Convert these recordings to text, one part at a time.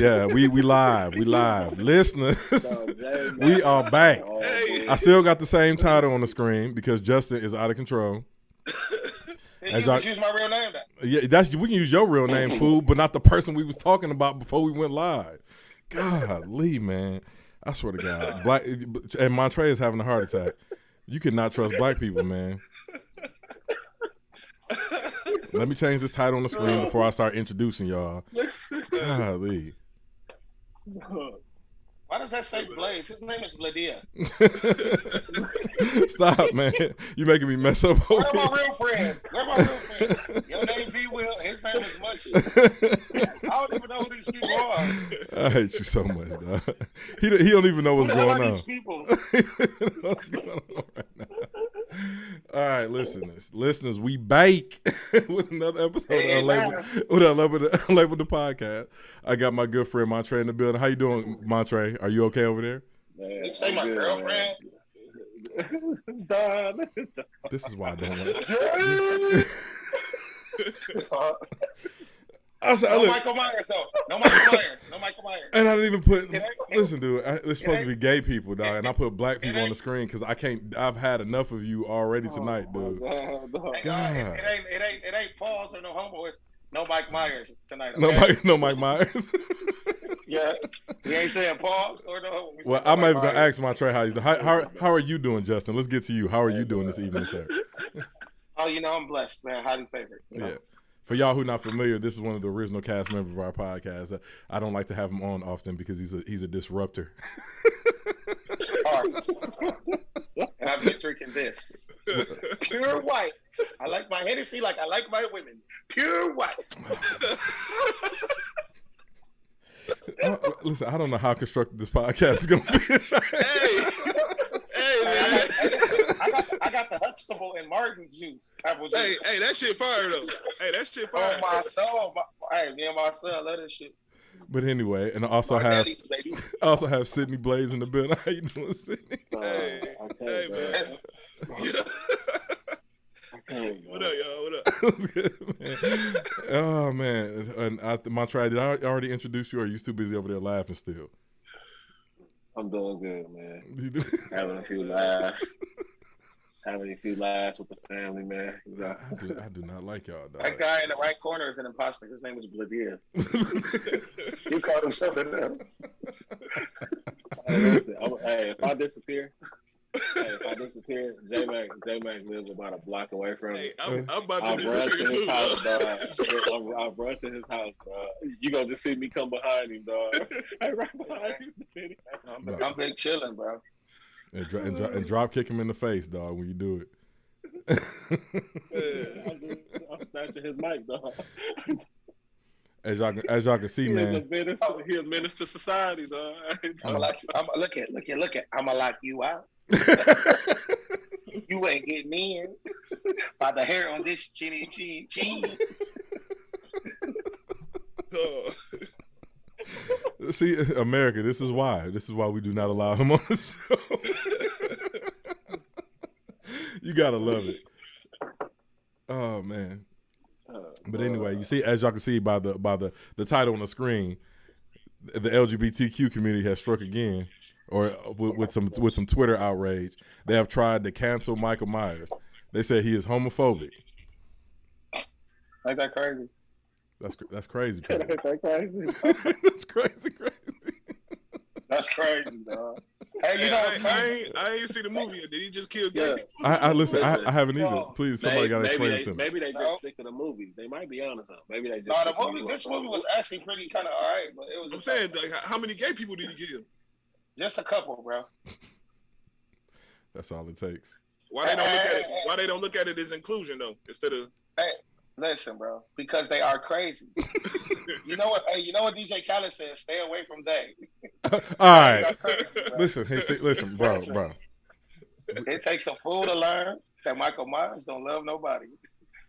Yeah, we live. We live. Listeners, we are back. I still got the same title on the screen because Justin is out of control. You can use my real name. Yeah, we can use your real name, fool, but not the person we was talking about before we went live. Golly, man. I swear to God. Black and Montre is having a heart attack. You cannot trust black people, man. Let me change this title on the screen before I start introducing y'all. Golly. Why does that say Blaze? His name is Bladia. Stop, man. You making me mess up. Where are my real friends? Your name B. Will. His name is Munchie. I don't even know who these people are. I hate you so much, dog. He don't even know what's going on. These people? What's going on right now? All right, listeners, we bake with another episode of Unlabeled the podcast. I got my good friend Montre in the building. How you doing, Montre? Are you okay over there? Man, you say my girlfriend? This is why I don't like. No Michael Myers, though. No Michael Myers. And I didn't even put. Listen, dude. It's supposed to be gay people, dog, and I put black people on the screen because I can't. I've had enough of you already tonight, dude. God. It ain't Paul's or no homo. It's no Mike Myers tonight. Okay? No Mike Myers. Yeah, he ain't saying Paul's or no homo. Well, I'm not even gonna ask Montre how he's doing. How are you doing, Justin? Let's get to you. How are you doing this evening, sir? Oh, I'm blessed, man. Highly favored. Yeah. For y'all who are not familiar, this is one of the original cast members of our podcast. I don't like to have him on often because he's a disruptor. And I've been drinking this. Pure white. I like my Hennessy like I like my women. Pure white. Listen, I don't know how constructive this podcast is going to be. Hey, man. I got the Huxtable and Martin juice. Hey, that shit fire though. Hey, that shit fire. Oh, my soul. Me and my son love that shit. But anyway, and I also have Sydney Blaze in the building. How you doing, Sydney? Hey, man. What up, y'all? What up? What's good, man? Oh man, and Montre, did I already introduce you, or are you too busy over there laughing still? I'm doing good, man. Having a few laughs. With the family, man. I do not like y'all, dog. That guy in the right corner is an imposter. His name is Bladia. He called himself else. Hey, listen, if I disappear, J Mac lives about a block away from me. Hey, I'm about I'll run to his house, dog. I'll run to his house, dog. You gonna just see me come behind him, dog. Hey, right behind you. I'm big chilling, bro. And drop kick him in the face, dog, when you do it. I'm snatching his mic, dog. As y'all can see, man. He's a menace to society, dog. I'ma look at. I'ma lock you out. You ain't getting in by the hair on this chinny chin. See, America, this is why we do not allow him on the show. You gotta love it. Oh man. But anyway, you see, as y'all can see by the title on the screen, the LGBTQ community has struck again, or with some Twitter outrage. They have tried to cancel Michael Myers. They said he is homophobic. Ain't that crazy? That's crazy. That's crazy. That's crazy, dog. Hey, I ain't see the movie yet. Did he just kill gay people? Listen, I haven't either. Please, somebody got to explain it to me. Maybe they just sick of the movie. They might be honest. Maybe they just. No, this movie was actually pretty kind of all right, but it was. I'm saying, like, how many gay people did he kill? Just a couple, bro. That's all it takes. Why they don't look at it as inclusion though, instead of? Hey, listen, bro, because they are crazy. You know what? Hey, you know what DJ Khaled says? Stay away from they. All right. Crazy, listen, bro. It takes a fool to learn that Michael Myers don't love nobody.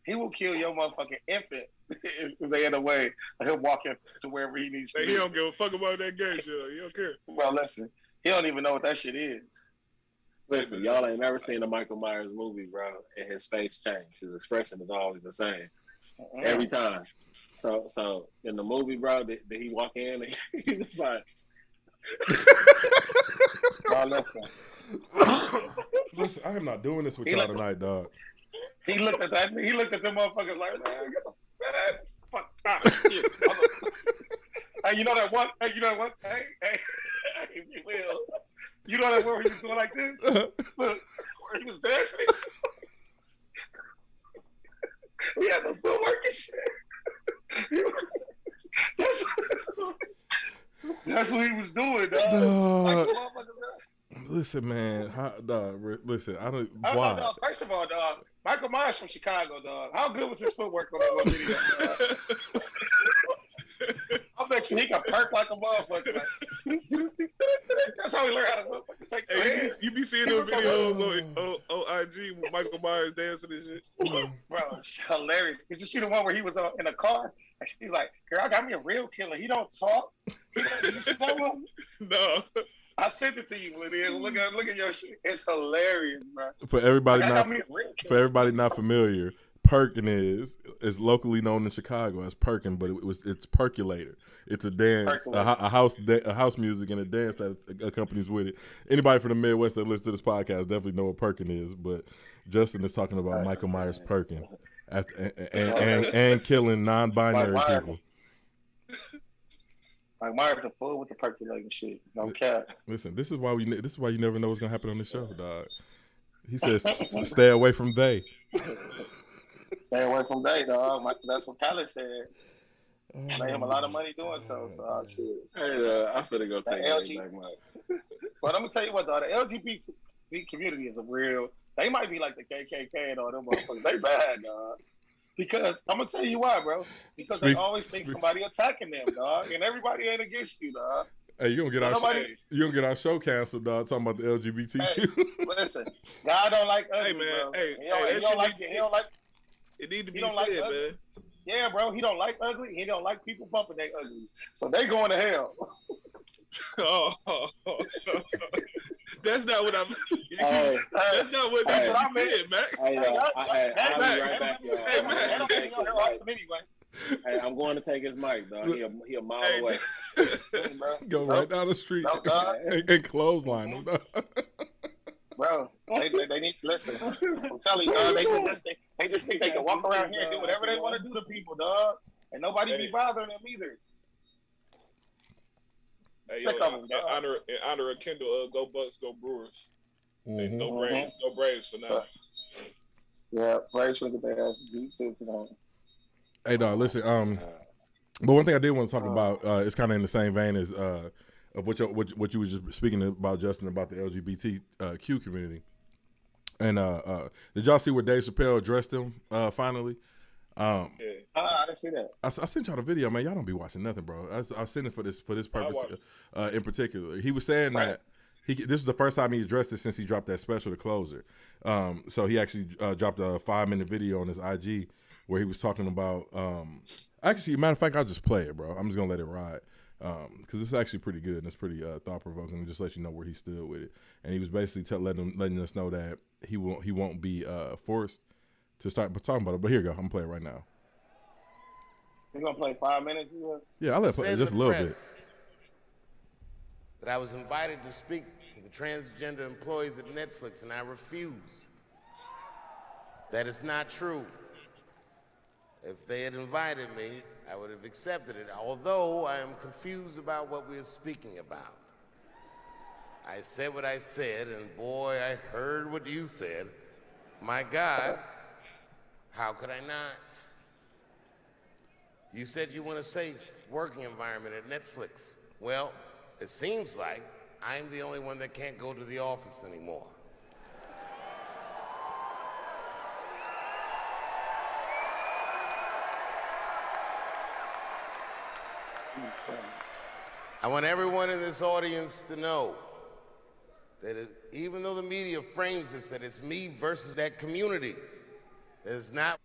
He will kill your motherfucking infant if they in the way of him walking to wherever he needs to. He don't give a fuck about that gay shit. He don't care. Well, listen, he don't even know what that shit is. Listen, y'all ain't never seen a Michael Myers movie, bro, and his face changed. His expression is always the same. Every time. So in the movie, bro, did he walk in and he was like, Listen, I am not doing this with He y'all looked- tonight, dog. He looked at that. He looked at them motherfuckers like, man, get the fuck out. Hey, you know that one? Hey, you know that one? Hey, if you will. You know that one where he was doing like this? Look, where he was dancing. We had the footwork and shit. That's what he was doing, dog. Like some motherfuckers. Listen, man. Listen, I don't. Oh, Why? no, first of all, dog, Michael Myers from Chicago, dog. How good was his footwork on that one video, dog? I bet you he can perk like a motherfucker. Like, that's how he learned how to motherfucker take the Hey, hand. you be seeing those videos on IG with Michael Myers dancing and shit. Bro, it's hilarious. Did you see the one where he was in a car? And she's like, girl, I got me a real killer. He don't talk. Did you see that one? No. I sent it to you, Lydia. Look at your shit. It's hilarious, bro. For everybody Like, I not got me a real killer. for everybody not familiar, Perkin is locally known in Chicago as Perkin, but it's percolator. It's a dance, a house music and a dance that accompanies with it. Anybody from the Midwest that listens to this podcast definitely know what Perkin is, but Justin is talking about Michael Myers Perkin and killing non-binary people. Like Myers a fool with the percolating shit. No cap. Listen, this is why you never know what's gonna happen on this show, dog. He says, "Stay away from they." Stay away from they, dog. That's what Khaled said. Made him a lot of money doing so. Shit. Hey, I'm finna go take LG. it back, Mike. But I'm gonna tell you what, dog. The LGBT community is a real. They might be like the KKK and all them motherfuckers. They bad, dog. Because I'm gonna tell you why, bro. Because they always think somebody attacking them, dog, and everybody ain't against you, dog. Hey, you gonna get our show canceled, dog? Talking about the LGBTQ. Hey, listen, God don't like ugly, Hey, man. bro. Hey, he don't like. It need to be don't said, like man. Yeah, bro. He don't like ugly. He don't like people bumping their uglies. So they going to hell. Oh, that's not what I'm. Hey, That's not what That's you what I meant. said, man. Hey, I'll be right back, y'all. Hey, man. Anyway, Hey, I'm going to take his mic, dog. He a mile Hey, away. bro. Go right down the street No, dog. and clothesline them, dog. Bro, they need to listen. I'm telling you, dog, they just think they can walk around here and do whatever they want to do to people, dog. And nobody be bothering them either. Hey, Sick yo, of them, in dog. honor of Kendall, go Bucks, go Brewers. Mhm. No Braves for now. Yeah, Braves should get their ass beat too tonight. Hey, dog, listen. But one thing I did want to talk about is kind of in the same vein as of what you were just speaking about, Justin, about the LGBTQ community. And did y'all see where Dave Chappelle addressed him finally? I didn't see that. I sent y'all the video, man. Y'all don't be watching nothing, bro. I sent it for this purpose in particular. He was saying that this is the first time he addressed it since he dropped that special, The Closer. So he actually dropped a 5-minute video on his IG where he was talking about. Actually, matter of fact, I'll just play it, bro. I'm just gonna let it ride because it's actually pretty good and it's pretty thought provoking. And just let you know where he stood with it. And he was basically letting us know that he won't be forced to start talking about it. But here you go. I'm gonna play it right now. You're gonna play 5 minutes? Yeah, I'll let it play just a little bit. That I was invited to speak to the transgender employees at Netflix, and I refused. That is not true. If they had invited me, I would have accepted it, although I am confused about what we're speaking about. I said what I said, and boy, I heard what you said. My God, how could I not? You said you want a safe working environment at Netflix. Well, it seems like I'm the only one that can't go to the office anymore. I want everyone in this audience to know that even though the media frames this, that it's me versus that community, that is not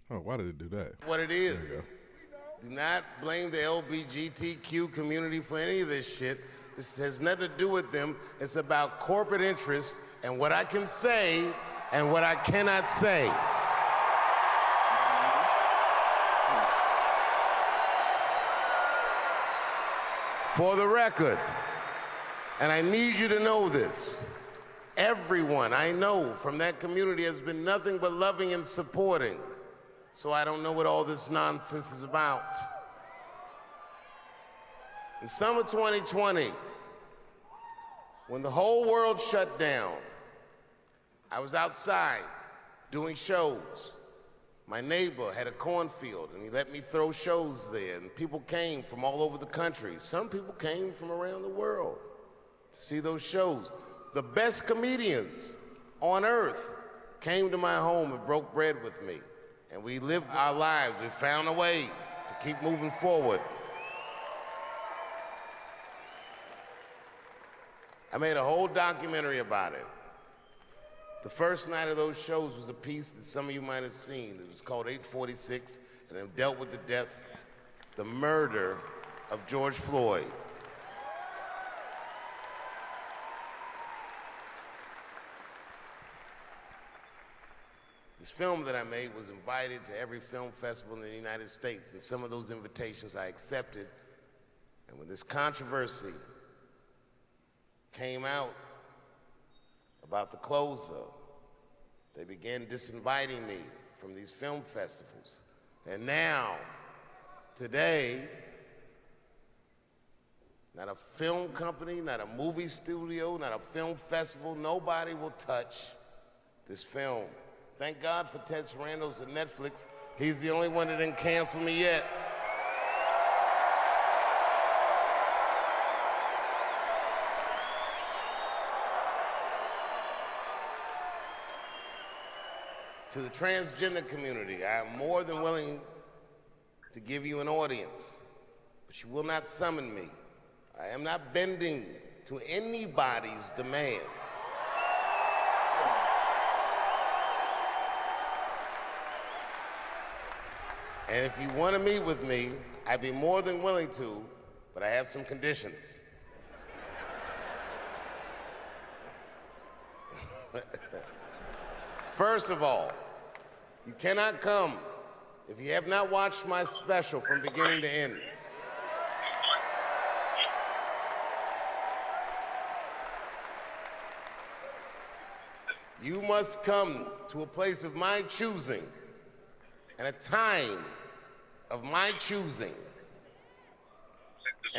why did it do that? What it is. Do not blame the LGBTQ community for any of this shit. This has nothing to do with them. It's about corporate interests and what I can say and what I cannot say. For the record, and I need you to know this, everyone I know from that community has been nothing but loving and supporting. So I don't know what all this nonsense is about. In summer 2020, when the whole world shut down, I was outside doing shows. My neighbor had a cornfield, and he let me throw shows there, and people came from all over the country. Some people came from around the world to see those shows. The best comedians on earth came to my home and broke bread with me, and we lived our lives. We found a way to keep moving forward. I made a whole documentary about it. The first night of those shows was a piece that some of you might have seen. It was called 846, and it dealt with the murder of George Floyd. This film that I made was invited to every film festival in the United States, and some of those invitations I accepted. And when this controversy came out about the closer, they began disinviting me from these film festivals. And now, today, not a film company, not a movie studio, not a film festival, nobody will touch this film. Thank God for Ted Sarandos and Netflix. He's the only one that didn't cancel me yet. To the transgender community, I am more than willing to give you an audience, but you will not summon me. I am not bending to anybody's demands. And if you want to meet with me, I'd be more than willing to, but I have some conditions. First of all, you cannot come if you have not watched my special from beginning to end. You must come to a place of my choosing and a time of my choosing.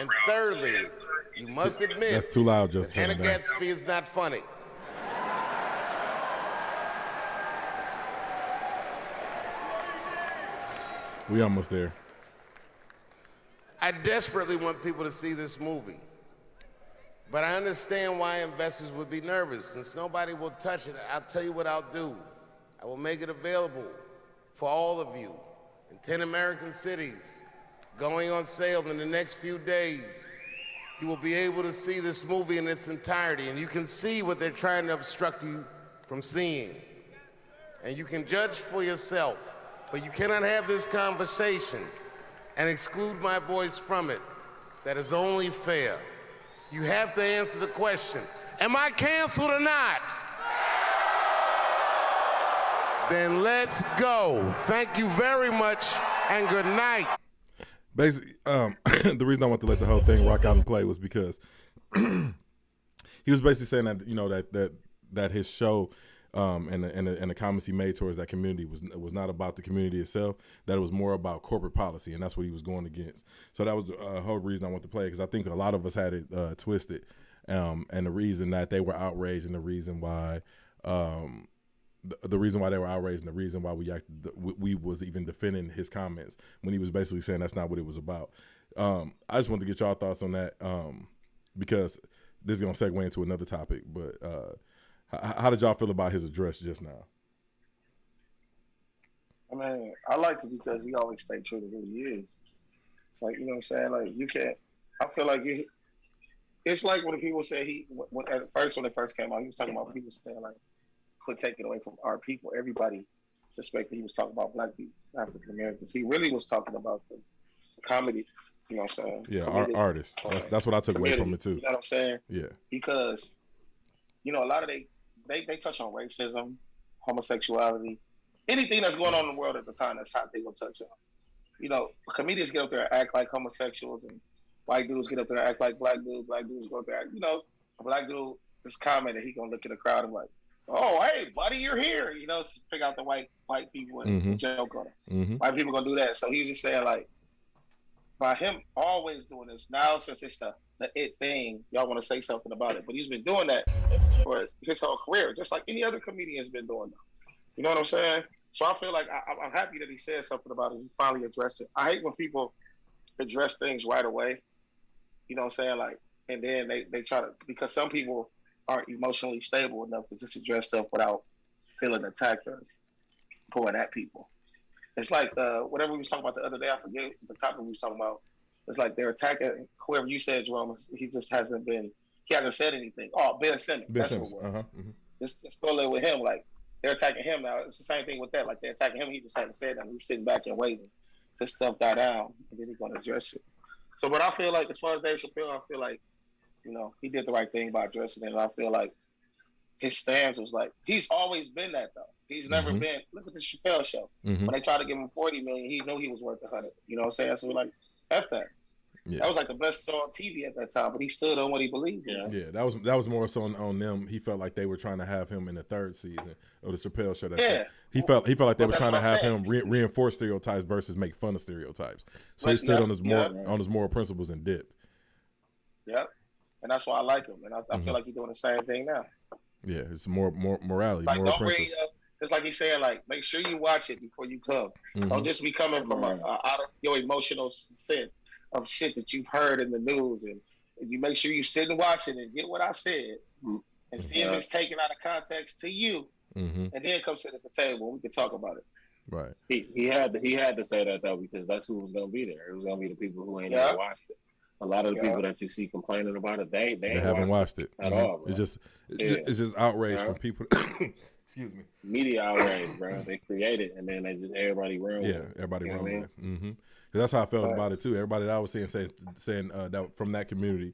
And thirdly, you must admit That's too loud, just that Hannah Gadsby is not funny. We almost there. I desperately want people to see this movie, but I understand why investors would be nervous. Since nobody will touch it, I'll tell you what I'll do. I will make it available for all of you in 10 American cities, going on sale in the next few days. You will be able to see this movie in its entirety, and you can see what they're trying to obstruct you from seeing. And you can judge for yourself. But you cannot have this conversation and exclude my voice from it. That is only fair. You have to answer the question, am I canceled or not? Then let's go. Thank you very much, and good night. Basically, the reason I want to let the whole thing rock out and play was because he was basically saying that, you know, that his show and the comments he made towards that community was not about the community itself, that it was more about corporate policy, and that's what he was going against. So that was the whole reason I want to play, because I think a lot of us had it twisted, and the reason that they were outraged, and the reason why the reason why they were outraged, and the reason why we was even defending his comments when he was basically saying that's not what it was about. I just wanted to get y'all thoughts on that, because this is gonna segue into another topic, but how did y'all feel about his address just now? I mean, I like it because he always stay true to who he is. Like, you know what I'm saying? Like, you can't, I feel like it's like when people say when it first came out, he was talking about people saying, like, quit taking away from our people. Everybody suspected he was talking about black people, African Americans. He really was talking about the comedy, you know what I'm saying? Yeah, artists. That's what I took away from it, too. You know what I'm saying? Yeah. Because, you know, a lot of they touch on racism, homosexuality, anything that's going on in the world at the time that's hot, they gonna touch on. You know, comedians get up there and act like homosexuals and white dudes get up there and act like black dudes go up there, a black dude is commenting, he gonna look at the crowd and like, oh, hey, buddy, you're here, to pick out the white people and joke on them. White people gonna do that. So he was just saying, like, by him always doing this, now since it's the it thing, y'all want to say something about it. But he's been doing that for his whole career, just like any other comedian's been doing. You know what I'm saying? So I feel like I'm happy that he said something about it. He finally addressed it. I hate when people address things right away. You know what I'm saying? Like, and then they try to, because some people aren't emotionally stable enough to just address stuff without feeling attacked or going at people. It's like whatever we was talking about the other day, I forget the topic we was talking about. It's like they're attacking whoever you said, Jerome. He hasn't said anything. Oh, Ben Simmons. That's what it was. Let's go live with him. Like, they're attacking him now. It's the same thing with that. Like, they're attacking him. He just hasn't said that. He's sitting back and waiting to stuff that down, and then he's going to address it. So, but I feel like, as far as Dave Chappelle, I feel like, he did the right thing by addressing it. And I feel like his stance was like, he's always been that, though. He's never been, look at the Chappelle show. When they tried to give him $40 million, he knew he was worth 100. You know what I'm saying? So we're like, F that. Yeah. That was like the best show on TV at that time, but he stood on what he believed in. Yeah, that was more so on them. He felt like they were trying to have him in the third season of the Chappelle show. He felt like they were trying to have him reinforce stereotypes versus make fun of stereotypes. So he stood on his moral principles and dipped. Yep, and that's why I like him, and I feel like he's doing the same thing now. Yeah, it's more morality, like, moral don't principles. Just like he's saying, like, make sure you watch it before you come. Don't just be coming from out of your emotional sense of shit that you've heard in the news, and you make sure you sit and watch it and get what I said, and see if it's taken out of context to you, and then come sit at the table and we can talk about it. Right. He had to say that, though, because that's who was gonna be there. It was gonna be the people who ain't ever watched it. A lot of the people that you see complaining about it, they haven't watched it at all. Bro. It's just outrage from people. Excuse me. Media outrage, bro. They create it, and then everybody run with it. Yeah, everybody run with it. Because that's how I felt about it too. Everybody that I was saying that from that community,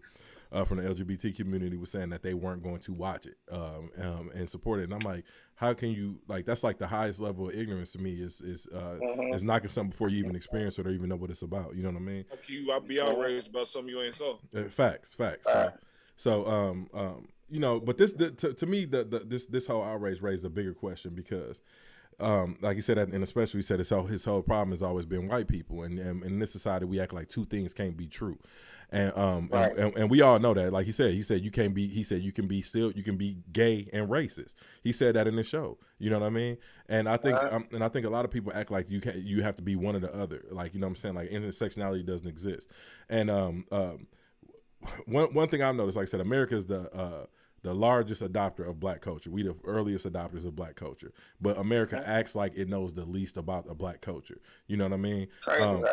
from the LGBT community, was saying that they weren't going to watch it and support it. And I'm like, how can you, like, that's like the highest level of ignorance to me is knocking something before you even experience it or even know what it's about. You know what I mean? How can you be outraged about something you ain't saw? Facts. So but this to me this whole outrage raised a bigger question because. Like you said, and especially he said his whole problem has always been white people, and in this society we act like two things can't be true, and we all know that. Like he said you can be gay and racist. He said that in the show. You know what I mean? And I think I think a lot of people act like you have to be one or the other. Like, you know what I'm saying? Like, intersectionality doesn't exist. And one thing I've noticed, like I said, America is the largest adopter of black culture. We the earliest adopters of black culture. But America acts like it knows the least about the black culture. You know what I mean? Crazy,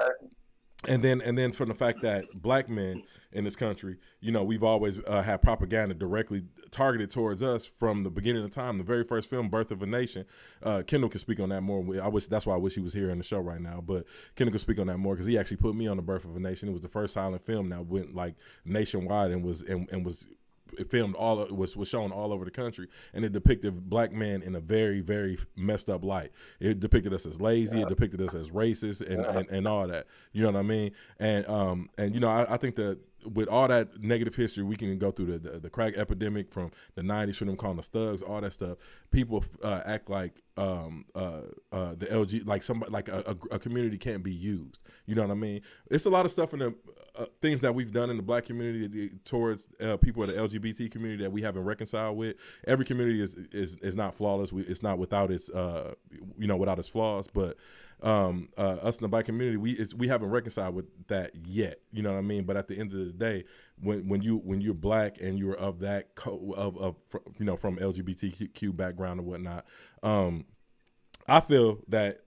and then from the fact that black men in this country, we've always had propaganda directly targeted towards us from the beginning of time. The very first film, Birth of a Nation, Kendall can speak on that more. That's why I wish he was here in the show right now. But Kendall can speak on that more because he actually put me on the Birth of a Nation. It was the first silent film that went like nationwide and was it filmed was shown all over the country, and it depicted black men in a very, very messed up light. It depicted us as lazy. It depicted us as racist and all that. You know what I mean? And I think that with all that negative history, we can go through the crack epidemic from the 90s, from them calling us thugs, all that stuff. People act like the LG, like somebody, like a community can't be used. You know what I mean? It's a lot of stuff in the things that we've done in the black community towards people of the LGBT community that we haven't reconciled with. Every community is not flawless. It's not without its without its flaws, but us in the black community, we haven't reconciled with that yet. You know what I mean? But at the end of the day, when you're black and you're of that from LGBTQ background or whatnot, I feel that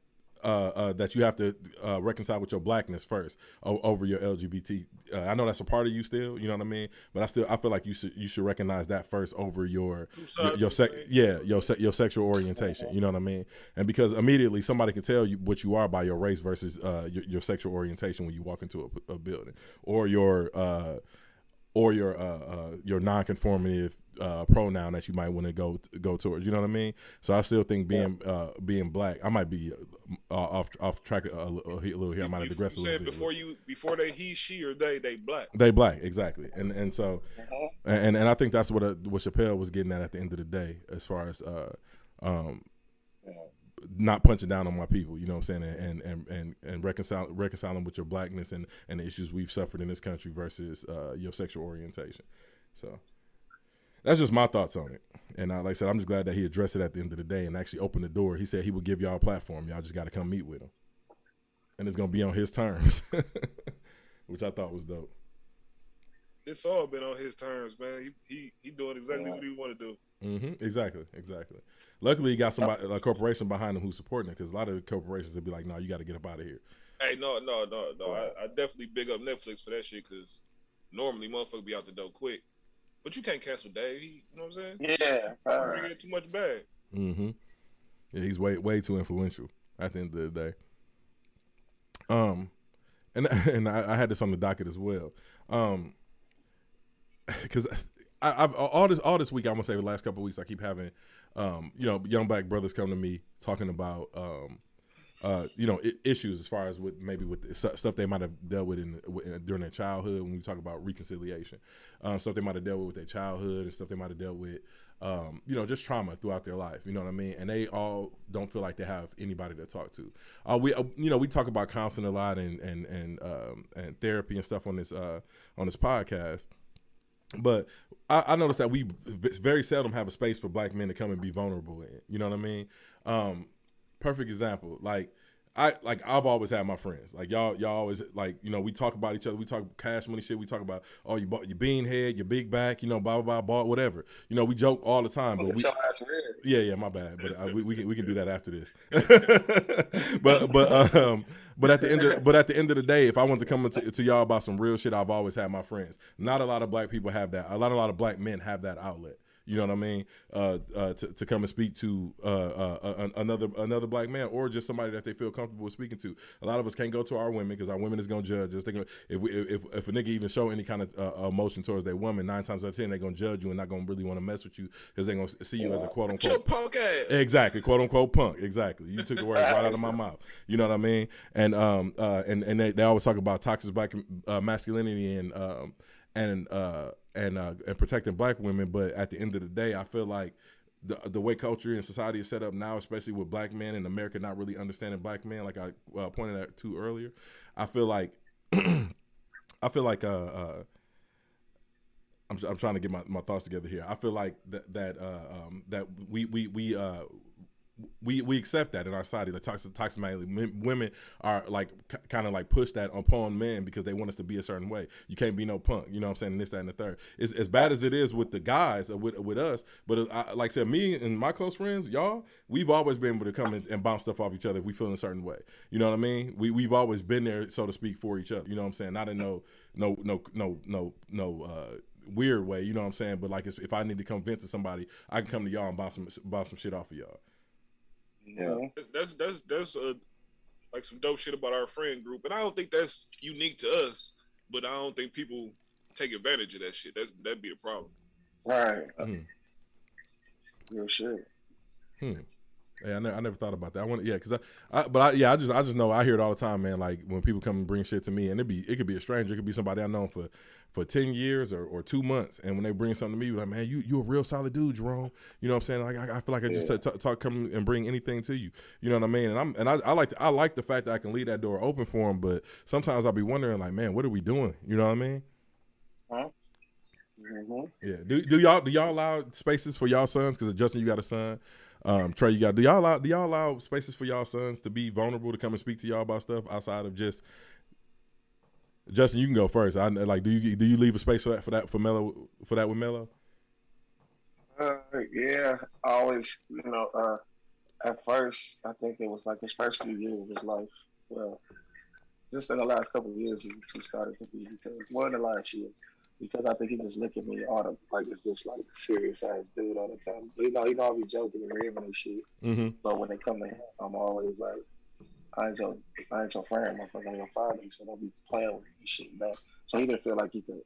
that you have to reconcile with your blackness first over your LGBT. I know that's a part of you still, you know what I mean? But I feel like you should recognize that first over your sexual orientation. You know what I mean? And because immediately somebody can tell you what you are by your race versus your sexual orientation when you walk into a building, or your or your non-conformative pronoun that you might want to go towards. You know what I mean? So I still think being black, I might be off track a little here. I might have digressed a little bit. Before they he, she, or they black. They black, exactly. And so and I think that's what Chappelle was getting at the end of the day, as far as not punching down on my people, you know what I'm saying, and reconciling with your blackness and the issues we've suffered in this country versus your sexual orientation. So that's just my thoughts on it. And like I said, I'm just glad that he addressed it at the end of the day and actually opened the door. He said he would give y'all a platform. Y'all just got to come meet with him. And it's going to be on his terms, which I thought was dope. It's all been on his terms, man. He doing exactly what he want to do. Mm-hmm. Exactly. Luckily, he got a corporation behind him who's supporting it, because a lot of the corporations would be like, no, you got to get up out of here. Hey, no. I definitely big up Netflix for that shit, because normally motherfuckers be out the door quick. But you can't cancel Dave. You know what I'm saying? Yeah. You get too much bag. Mm-hmm. Yeah, he's way too influential at the end of the day. And I had this on the docket as well. Because I've all this week, I'm gonna say the last couple of weeks, I keep having young black brothers come to me talking about issues as far as with stuff they might have dealt with during their childhood. When we talk about reconciliation, stuff they might have dealt with their childhood, and stuff they might have dealt with, just trauma throughout their life. You know what I mean? And they all don't feel like they have anybody to talk to. We talk about counseling a lot and therapy and stuff on this podcast. But I noticed that we very seldom have a space for black men to come and be vulnerable in. You know what I mean? Perfect example. I've always had my friends. Like y'all always we talk about each other. We talk cash money shit. We talk about you bought your bean head, your big back, blah blah blah, whatever. We joke all the time. But yeah, my bad. But we can do that after this. but at the end of the day, if I want to come to y'all about some real shit, I've always had my friends. Not a lot of black people have that. A lot of black men have that outlet. You know what I mean? To come and speak to another black man, or just somebody that they feel comfortable with speaking to. A lot of us can't go to our women because our women is gonna judge us. If a nigga even show any kind of emotion towards their woman, 9 times out of 10 they're gonna judge you and not gonna really want to mess with you because they're gonna see you as a quote unquote your punk ass. Exactly, quote unquote punk. Exactly. You took the words right out of my mouth. You know what I mean? And they always talk about toxic black masculinity and protecting black women, but at the end of the day, I feel like the way culture and society is set up now, especially with black men in America not really understanding black men, like I pointed out to earlier, I feel like I'm trying to get my thoughts together here. I feel like that we accept that in our society. The toxic women are kind of pushed that upon men because they want us to be a certain way. You can't be no punk, you know what I'm saying? And this, that, and the third. It's as bad as it is with the guys, with us. But like I said, me and my close friends, y'all, we've always been able to come and bounce stuff off each other if we feel in a certain way. You know what I mean? We've always been there, so to speak, for each other. You know what I'm saying? Not in no weird way. You know what I'm saying? But if I need to come vent to somebody, I can come to y'all and bounce some shit off of y'all. Yeah, that's some dope shit about our friend group, and I don't think that's unique to us. But I don't think people take advantage of that shit. That'd be a problem. Right. Real shit. Yeah, I never thought about that. I just know I hear it all the time, man. Like when people come and bring shit to me, and it could be a stranger, it could be somebody I know for 10 years or 2 months, and when they bring something to me, like, man, you a real solid dude, Jerome. You know what I'm saying? Like I feel like I just come and bring anything to you. You know what I mean? And I like the fact that I can leave that door open for them, but sometimes I'll be wondering, like, man, what are we doing? You know what I mean? Huh? Mm-hmm. Yeah. Do y'all allow spaces for y'all sons? Because Justin, you got a son. Trey, do y'all allow spaces for y'all sons to be vulnerable, to come and speak to y'all about stuff outside of just Justin? You can go first. Do you leave a space for that with Melo? Yeah, I always, at first, I think it was like his first few years of his life. Well, just in the last couple of years, he started to be, because more in the last year. Because I think he just look at me it's just like serious ass dude all the time. He know I be joking and raving and shit. Mm-hmm. But when it come to him, I'm always like, I ain't your friend, motherfucker. I'm your father, so don't be playing with me and shit. So he didn't feel like he could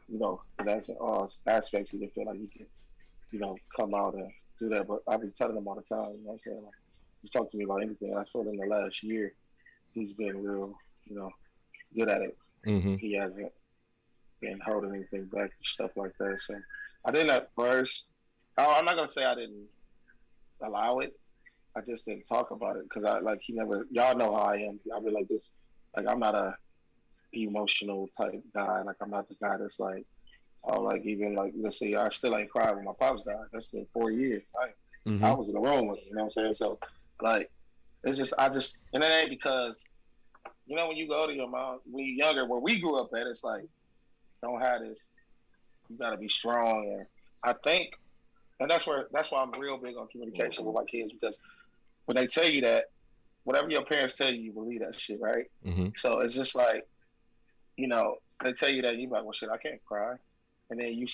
you know, that's in all aspects. He didn't feel like he could, you know, come out and do that. But I've been telling him all the time, you know what I'm saying? Like, he talk to me about anything. I feel in the last year, he's been real, you know, good at it. Mm-hmm. He hasn't been holding anything back and stuff like that. So I didn't at first. I'm not gonna say I didn't allow it. I just didn't talk about it because I like he never. Y'all know how I am. I be like this. Like I'm not a emotional type guy. Like I'm not the guy that's like, oh, like even like let's say I still ain't cried when my pops died. That's been 4 years. Mm-hmm. I was in the room with him, you know what I'm saying? So like it's just and it ain't because you know when you go to your mom when you're younger, where we grew up at, it's like don't have this. You gotta be strong, and I think, and that's why I'm real big on communication with my kids because when they tell you that, whatever your parents tell you, you believe that shit, right? Mm-hmm. So it's just like, you know, they tell you that, you like, well, shit, I can't cry. And then you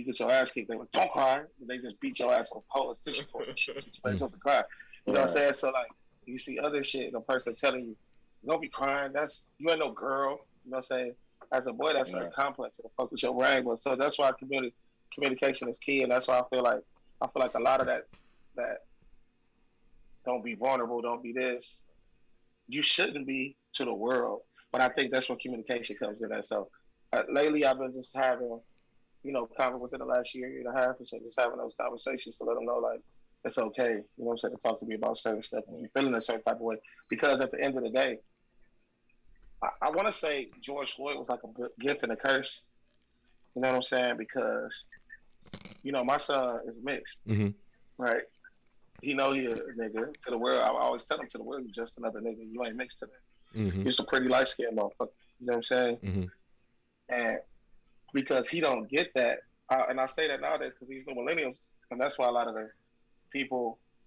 get your ass kicked, they like, don't cry. And they just beat your ass with a pole and stitch cord and shit. You're supposed to cry. You know what I'm saying? So, like, you see other shit, the person telling you, don't be crying. You ain't no girl. You know what I'm saying? As a boy, that's like complex. It'll fuck with your brain. But so that's why communication is key. And that's why I feel like a lot of that don't be vulnerable, don't be this. You shouldn't be to the world. But I think that's when communication comes in. And so lately I've been just having, you know, within the last year and a half or so, just having those conversations to let them know, like, it's okay, you know what I'm saying, to talk to me about certain stuff and you're feeling a certain type of way. Because at the end of the day, I want to say George Floyd was like a gift and a curse. You know what I'm saying? Because, you know, my son is mixed, right? He know he a nigga to the world. I always tell him to the world, you're just another nigga. You ain't mixed to that. Mm-hmm. You're some pretty light-skinned motherfucker. You know what I'm saying? Mm-hmm. And because he don't get that, and I say that nowadays because these new millennials, and that's why a lot of the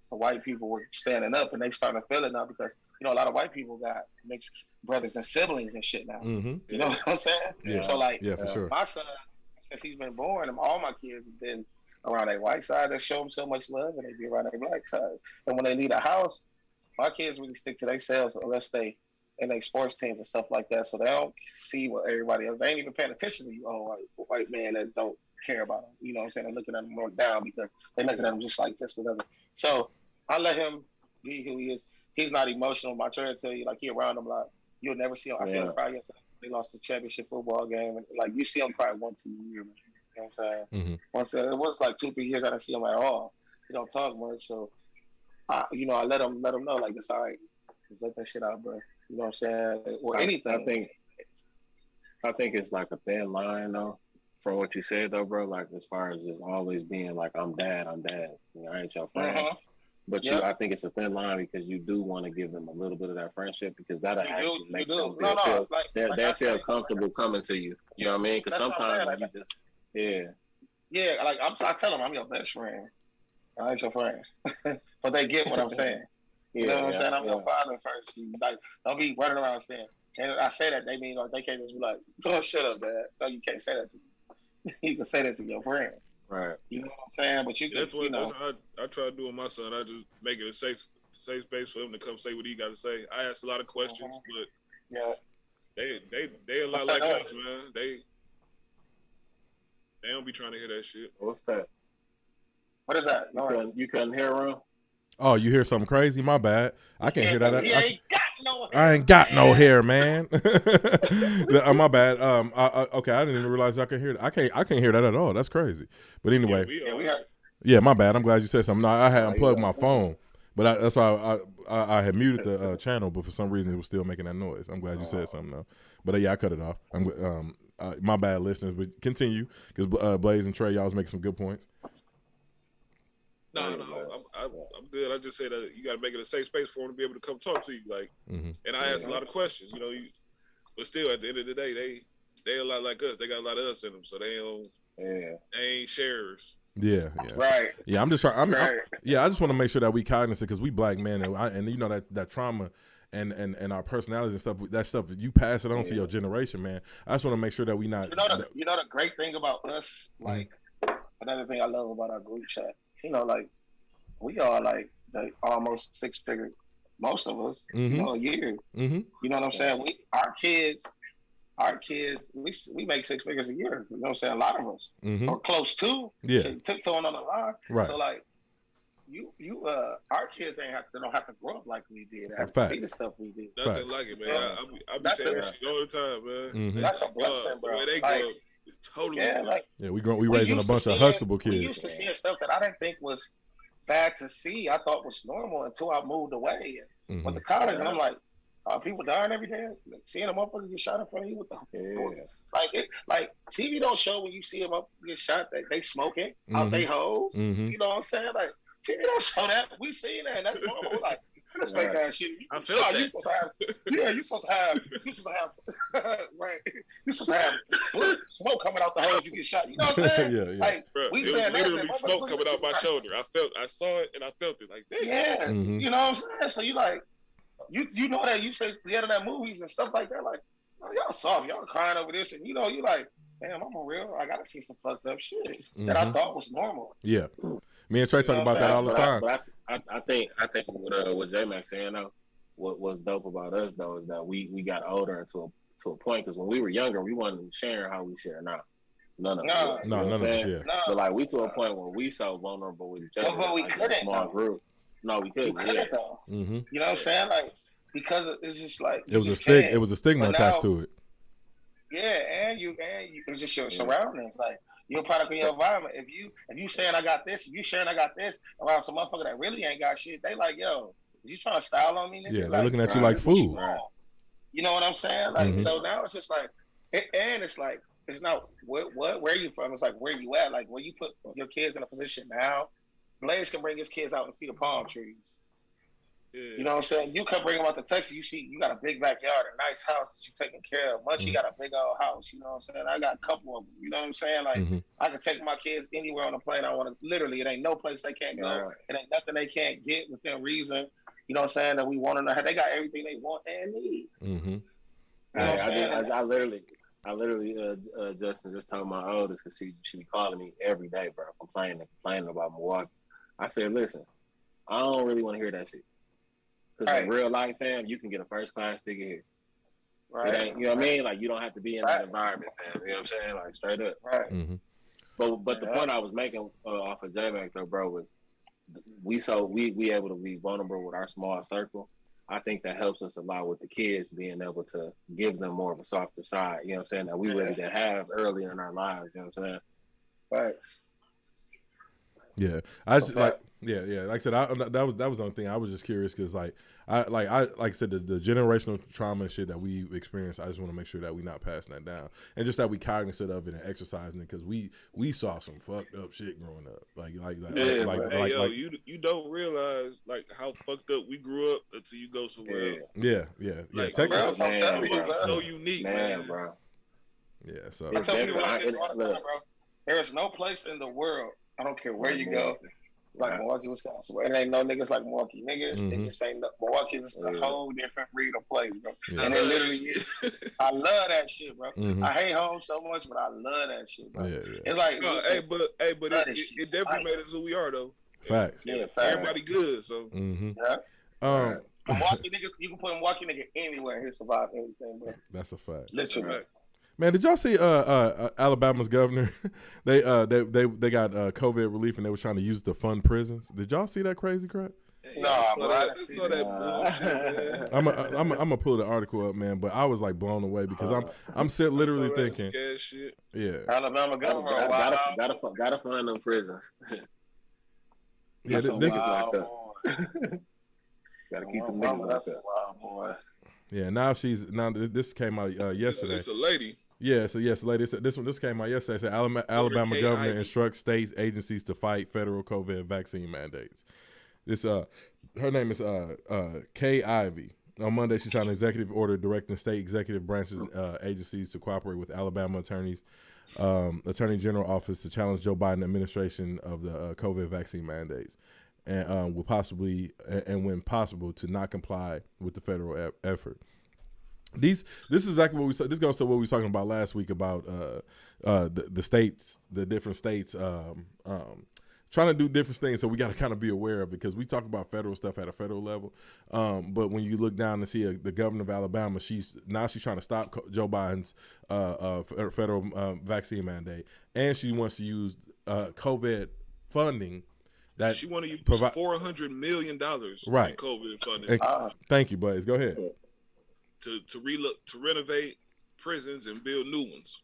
white people were standing up, and they starting to feel it now because, you know, a lot of white people got mixed brothers and siblings and shit now. Mm-hmm. You know what I'm saying? Yeah. So, like, for sure. my son, since he's been born, and all my kids have been around their white side that show them so much love, and they be around their black side. And when they leave the house, my kids really stick to themselves unless they in their sports teams and stuff like that. So they don't see what everybody else. They ain't even paying attention to you, white man that don't care about them. You know what I'm saying? They're looking at them more down because they're looking at them just like this and other. So I let him be who he is. He's not emotional. My trainer tell you, like, he around them a lot. You'll never see him. I see him cry yesterday. They lost the championship football game. And, like, you see him cry once a year, man. You know what I'm saying? Mm-hmm. Once it was like 2-3 years I didn't see him at all. He don't talk much, so I let him know, like, it's all right. Just let that shit out, bro. You know what I'm saying? Or anything. I think it's like a thin line though, from what you said though, bro. Like as far as just always being like, I'm dad. You know, I ain't your friend. But I think it's a thin line because you do want to give them a little bit of that friendship because that'll actually make them feel comfortable coming to you. You know what I mean? Because sometimes you just yeah, like I tell them I'm your best friend. I ain't your friend, but they get what I'm saying. You know what I'm saying? I'm your father first. You, like, don't be running around saying. And I say that they mean like they can't just be like, "Oh, shut up, Dad." No, you can't say that to me. You can say that to your friend. Right. You know what I'm saying? But you can, that's what I try to do with my son. I just make it a safe space for him to come say what he got to say. I ask a lot of questions, but they a lot like us, man. They don't be trying to hear that shit. What's that? What is that? You couldn't hear him? Oh, you hear something crazy? My bad. I can't hear that. I ain't got no hair, man. My bad. Okay, I didn't even realize I could hear that. I can't hear that at all. That's crazy. But anyway, my bad. I'm glad you said something. No, I had unplugged my phone, but that's why I had muted the channel, but for some reason it was still making that noise. I'm glad you said something though. But I cut it off. My bad, listeners. But continue because Blaze and Trey, y'all was making some good points. No, I'm good. I just said that you got to make it a safe space for them to be able to come talk to you, like. And I ask a lot of questions, you know. But still, at the end of the day, they a lot like us. They got a lot of us in them, so they ain't sharers. Yeah. Right. Yeah, I'm just trying. I just want to make sure that we cognizant because we black men and you know that trauma and our personalities and stuff. That stuff you pass it on to your generation, man. I just want to make sure that we not. You know the great thing about us, like another thing I love about our group chat. You know, like we are like almost 6-figure, most of us. You know, a year. You know what I'm saying? Our kids our kids, we make 6 figures a year. You know what I'm saying? A lot of us, or close to, tiptoeing on the line. Right. So like, our kids they don't have to grow up like we did. Have Facts. to see the stuff we did. Nothing like it, man. I be saying that shit all the time, man. That's a blessing, bro. The way they like, grow up is totally we raising a bunch of Huxtable kids. We used to see stuff that I didn't think was bad to see. I thought was normal until I moved away and went to college, and I'm like, people dying every day. Seeing a motherfucker get shot in front of you with the like TV don't show when you see them up get shot that they smoking out they hoes. You know what I'm saying? Like TV don't show that. We seen that. That's normal. Like that's fake ass shit. I felt that. You supposed to have right. You supposed to have smoke coming out the hose. You get shot. You know what I'm saying? Yeah. Like bro, we it saying was literally that smoke coming out my shoulder. I saw it and I felt it. Like damn. Yeah. You know what I'm saying? So you like. You know that you say the end of that movies and stuff like that, like, oh, y'all soft, y'all crying over this, and you know, you like, damn, I'm a real, I gotta see some fucked up shit that I thought was normal. Yeah, me and Trey talk about that all the time. But I think what J-Max saying though, what's dope about us though is that we got older and to a point, because when we were younger, we wasn't sharing how we share now. None of us. None of us. Yeah. But like we to a point where we so vulnerable with each other. But we like, couldn't. A small group. No, we couldn't. Though. You know what I'm saying? Like, because it's just like it was a stigma attached to it. Yeah, and it's just your surroundings. Like you're a product of your environment. If you saying I got this, if you sharing I got this around some motherfucker that really ain't got shit, they like, yo, is you trying to style on me? Nigga? Yeah, they're like, looking at you like food. You know what I'm saying? Like so now it's just like, and it's like it's not where are you from? It's like where you at? Like when you put your kids in a position now, Blaze can bring his kids out and see the palm trees. You know what I'm saying? You can bring them out to Texas. You got a big backyard, a nice house that you taking care of. Munchie got a big old house. You know what I'm saying? I got a couple of them. You know what I'm saying? Like I can take my kids anywhere on the plane I want to. Literally, it ain't no place they can't go. It ain't nothing they can't get within reason. You know what I'm saying? That we want to know. They got everything they want and need. You know what I'm saying? I literally, Justin just told my oldest because she be calling me every day, bro, complaining about Milwaukee. I said, listen, I don't really want to hear that shit. Because in real life, fam, you can get a first class ticket here. It ain't, you know what I mean? Like, you don't have to be in that environment, fam. You know what I'm saying? Like, straight up. But the point I was making off of J-Mac, though, bro, was we able to be vulnerable with our small circle. I think that helps us a lot with the kids, being able to give them more of a softer side, you know what I'm saying, that we really didn't have earlier in our lives, you know what I'm saying? Right. Yeah, I just like I said, that was the only thing. I was just curious because like I said, the generational trauma and shit that we experienced, I just want to make sure that we not passing that down, and just that we cognizant of it and exercising it, because we saw some fucked up shit growing up, you don't realize like how fucked up we grew up until you go somewhere else. Yeah. Like, Texas, bro, is so unique, man, bro. Yeah, so I tell people like this all the time, bro. There is no place in the world, I don't care where you go, like Milwaukee, Wisconsin. It ain't no niggas like Milwaukee niggas. It just ain't Milwaukee is a whole different breed of place, bro. And it literally is. I love that shit, bro. I hate home so much, but I love that shit, bro. It's like, but it definitely made us who we are, though. Facts. Yeah, everybody good, so. Milwaukee nigga, you can put a Milwaukee nigga anywhere, he'll survive anything, bro. That's a fact. Literally. Man, did y'all see Alabama's governor? They got COVID relief and they were trying to use it to fund prisons. Did y'all see that crazy crap? No, bro. I saw that bullshit, man. I'm gonna pull the article up, man. But I was like blown away because I'm literally thinking, yeah, Alabama governor gotta fund them prisons. Yeah, this is locked up. Gotta keep them niggas locked up. Wow, boy. Yeah, now this came out yesterday. It's a lady. Yeah, so yes, lady. This came out yesterday. It said Alabama governor instructs states agencies to fight federal COVID vaccine mandates. This her name is Kay Ivey. On Monday, she signed an executive order directing state executive branches agencies to cooperate with Alabama Attorney General Office to challenge Joe Biden administration of the COVID vaccine mandates, and when possible to not comply with the federal effort. This is exactly what we said. This goes to what we were talking about last week about the states, the different states trying to do different things. So we got to kind of be aware of it because we talk about federal stuff at a federal level. But when you look down and see the governor of Alabama, she's trying to stop Joe Biden's federal vaccine mandate, and she wants to use COVID funding. That she want to use $400 million right. in COVID funding. Thank you, buddies. Go ahead. To renovate prisons and build new ones.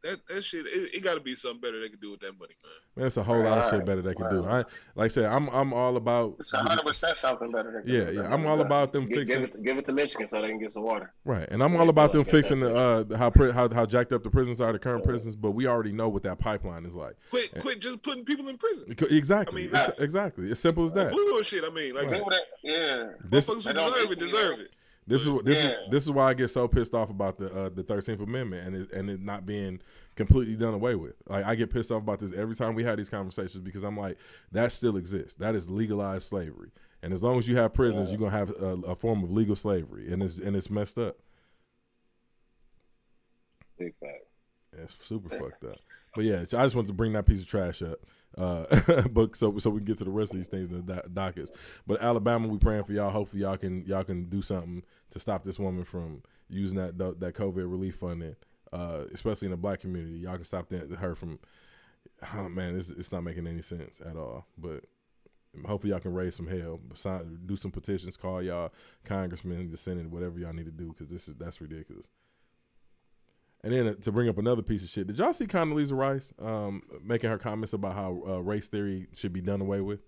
That shit, it got to be something better they can do with that money, man. That's a whole lot of shit better they can do. Like I said, I'm all about. It's 100% something better. Yeah. I'm all about them fixing. Give it to Michigan so they can get some water. Right, and I'm all about them fixing how jacked up the prisons are, the current prisons. But we already know what that pipeline is like. Quit just putting people in prison. Exactly. I mean, exactly. As simple as that. Bullshit. I mean, like, motherfuckers who deserve it. This is why I get so pissed off about the 13th Amendment and it not being completely done away with. Like I get pissed off about this every time we have these conversations because I'm like, that still exists. That is legalized slavery, and as long as you have prisons, you're gonna have a form of legal slavery, and it's messed up. Big fact. It's super fucked up. But yeah, I just wanted to bring that piece of trash up. But so we can get to the rest of these things in the dockets. But Alabama, we praying for y'all. Hopefully y'all can do something to stop this woman from using that COVID relief funding, especially in the black community. Y'all can stop her from. Oh man, it's not making any sense at all. But hopefully y'all can raise some hell, do some petitions, call y'all congressmen, the Senate, whatever y'all need to do because that's ridiculous. And then to bring up another piece of shit, did y'all see Condoleezza Rice making her comments about how race theory should be done away with?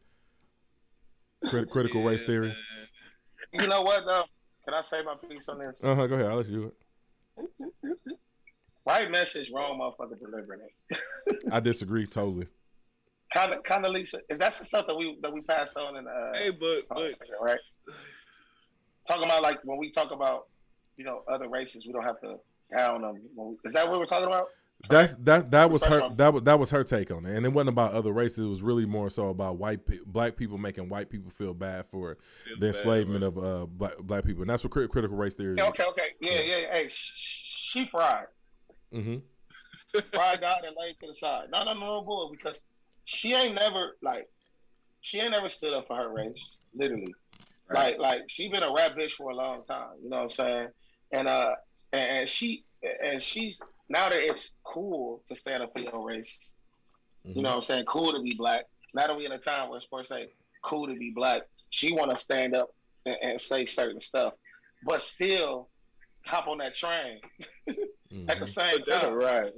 Critical race theory. You know what, though? Can I say my piece on this? Go ahead. I'll let you do it. Right message, wrong motherfucker delivering it. I disagree totally. Condoleezza, that's the stuff that we passed on in but right? Talking about like when we talk about other races, we don't have to down them. Is that what we're talking about? That was her take on it, and it wasn't about other races. It was really more so about black people making white people feel bad for the enslavement of black people, and that's what critical race theory is. Okay, yeah. Hey, she fried. Mm-hmm. Fried out and laid to the side. No, boy, because she ain't never stood up for her race. Literally, right. like she been a rap bitch for a long time. You know what I'm saying? And she now that it's cool to stand up for your race, you know what I'm saying? Cool to be black. Now that we in a time where it's supposed to say cool to be black, she want to stand up and say certain stuff, but still hop on that train at the same time. Right.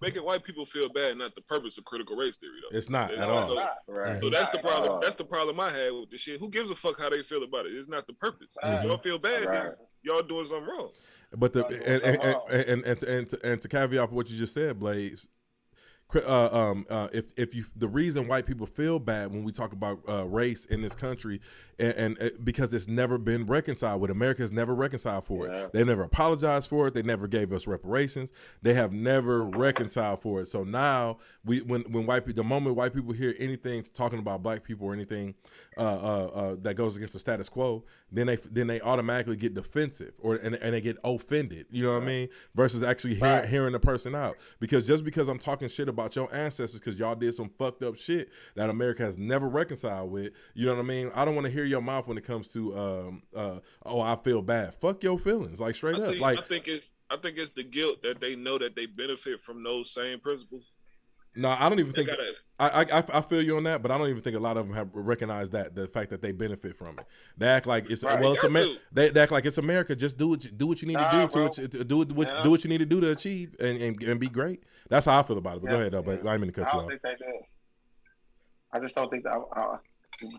Making white people feel bad, not the purpose of critical race theory, though. It's not at all. Right. So that's the problem. That's the problem I had with this shit. Who gives a fuck how they feel about it? It's not the purpose. If y'all feel bad, then y'all doing something wrong. But and to caveat for what you just said, Blaze, if you the reason white people feel bad when we talk about race in this country and because it's never been reconciled with. America has never reconciled for it. They never apologized for it. They never gave us reparations. They have never reconciled for it. So now when white people, the moment white people hear anything talking about black people or anything that goes against the status quo, then they automatically get defensive and they get offended. You know what I mean? Versus actually hearing the person out. Because just because I'm talking shit about your ancestors because y'all did some fucked up shit that America has never reconciled with, you know what I mean? I don't want to hear your mouth when it comes to I feel bad. Fuck your feelings, like straight up. Like I think it's the guilt that they know that they benefit from those same principles. No, I don't even think I feel you on that, but I don't even think a lot of them have recognized the fact that they benefit from it. They act like it's they act like it's America. Just do what you need to do do what you need to do to achieve and be great. That's how I feel about it. But go ahead though. But I didn't mean to cut you off. I don't think they do. I just don't think that.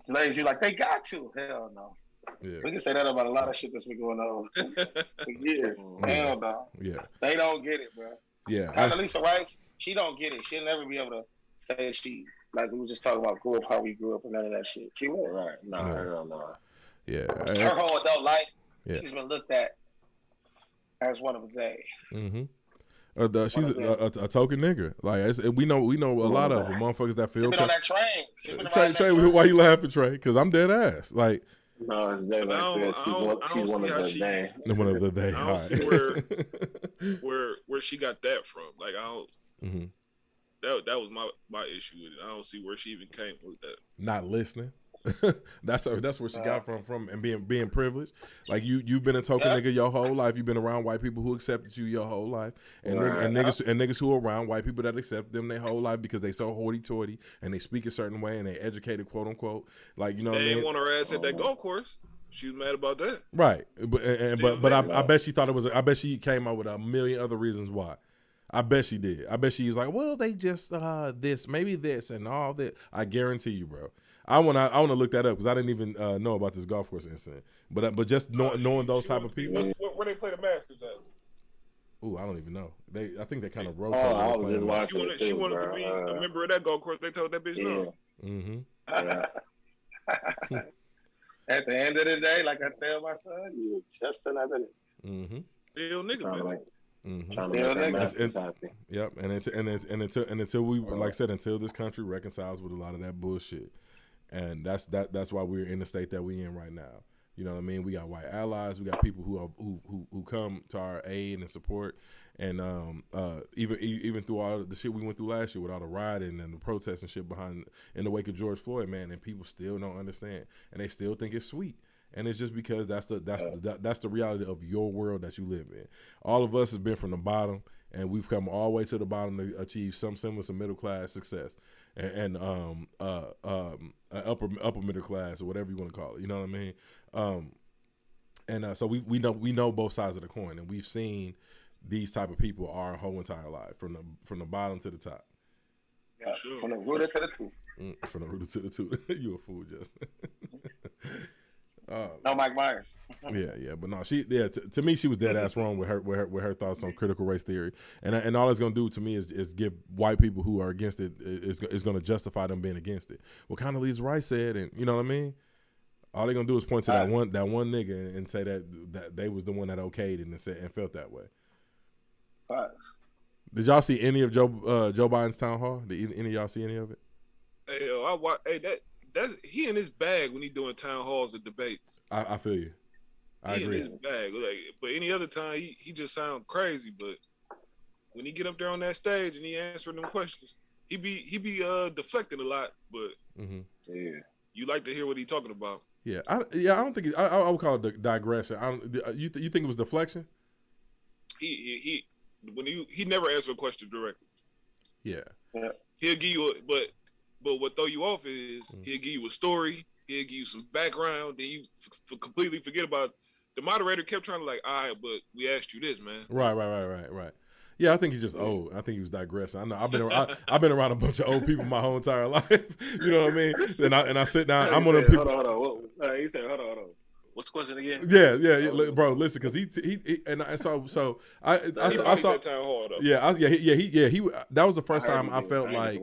Ladies, you like they got to. Hell no. Yeah. We can say that about a lot of shit that's been going on for years. Hell no. Yeah. They don't get it, bro. Yeah. Condoleezza Rice, she don't get it. She'll never be able to say she, like we were just talking about, grew up how we grew up and none of that shit. She won't. Right. No, hell no. Yeah. Her whole adult life, she's been looked at as one of they. Mm-hmm. She's a token nigga. Like we know a lot of them motherfuckers that feel. She been on that train. Trey, why you laughing, Trey? Because I'm dead ass. Like. No, it's dead like she's one of the day. One of the day. I don't see where she got that from. Like I don't. Mm-hmm. that was my issue with it. I don't see where she even came with that. Not listening. That's where she got from and being privileged. Like you've been a token nigga your whole life. You've been around white people who accepted you your whole life, and niggas who are around white people that accept them their whole life because they so hoity-toity and they speak a certain way and they educated, quote unquote. Like, you know what I mean? They didn't want her ass at that golf course. She was mad about that. Right, but I bet she thought it was. I bet she came up with a million other reasons why. I bet she did. I bet she was like, well, they just this, maybe this, and all that. I guarantee you, bro. I want to look that up because I didn't even know about this golf course incident. But just knowing those type of people. Where they play the Masters at? Ooh, I don't even know. I think they kind of rotate. I was just watching it too, she wanted to be a member of that golf course. They told that bitch no. Mm-hmm. At the end of the day, like I tell my son, you're just another nigga. Mm-hmm. Still nigga, man. Yep, and until we, like I said, until this country reconciles with a lot of that bullshit, and that's why we're in the state that we in right now. You know what I mean? We got white allies, we got people who come to our aid and support, and even through all the shit we went through last year with all the rioting and the protests and shit in the wake of George Floyd, man, and people still don't understand, and they still think it's sweet. And it's just because that's the reality of your world that you live in. All of us have been from the bottom, and we've come all the way to the bottom to achieve some semblance of middle class success and upper middle class or whatever you want to call it. You know what I mean? So we know both sides of the coin, and we've seen these type of people our whole entire life from the bottom to the top. Yeah, sure. From the rooter to the tooth. From the rooter to the tooth. You a fool, Justin. No, Mike Myers. yeah, but no, to me, she was dead ass wrong with her thoughts on critical race theory, and all it's gonna do to me is give white people who are against it is gonna justify them being against it. What Condoleezza Rice said, and you know what I mean. All they're gonna do is point to that one nigga and say that they was the one that okayed it and felt that way. Did y'all see any of Joe Biden's town hall? Did any of y'all see any of it? Hey, that's he in his bag when he doing town halls and debates. I feel you. I agree. In his bag, but any other time he just sound crazy. But when he get up there on that stage and he answering them questions, he be deflecting a lot. But you like to hear what he talking about. Yeah, I don't think I would call it digression. You think it was deflection? He never answered a question directly. Yeah. He'll give you but what throw you off is he'll give you a story, he'll give you some background, then you completely forget about it. The moderator kept trying to all right, but we asked you this, man. Right. Yeah, I think he's just old. I think he was digressing. I know I've been around a bunch of old people my whole entire life. You know what I mean? And I sit down. I'm one of the people. Hold on. He said, hold on. What's the question again? Yeah, bro. Listen, because he and I saw that town hall, though. He that was the first time I felt like.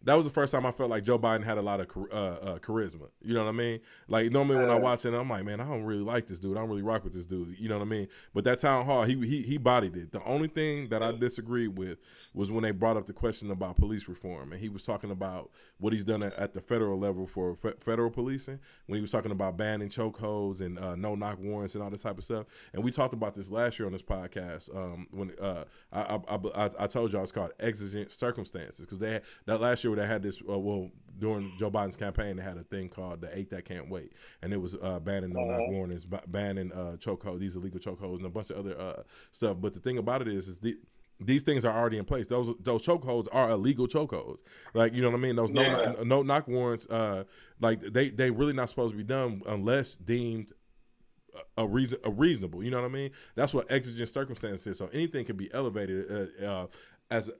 That was the first time I felt like Joe Biden had a lot of charisma. You know what I mean? Like normally when I watch it, I'm like, man, I don't really like this dude. I don't really rock with this dude. You know what I mean? But that town hall, he bodied it. The only thing that I disagreed with was when they brought up the question about police reform, and he was talking about what he's done at the federal level for federal policing. When he was talking about banning chokeholds and no-knock warrants and all this type of stuff. And we talked about this last year on this podcast when I told y'all it's called exigent circumstances because they had that last year. They had this during Joe Biden's campaign. They had a thing called the 8 That Can't Wait, and it was banning no-knock warnings, banning chokeholds, these illegal chokeholds, and a bunch of other stuff. But the thing about it is these things are already in place. Those chokeholds are illegal chokeholds. Like, you know what I mean? Those no-knock warrants, like they really not supposed to be done unless deemed reasonable. You know what I mean? That's what exigent circumstances is. So anything can be elevated as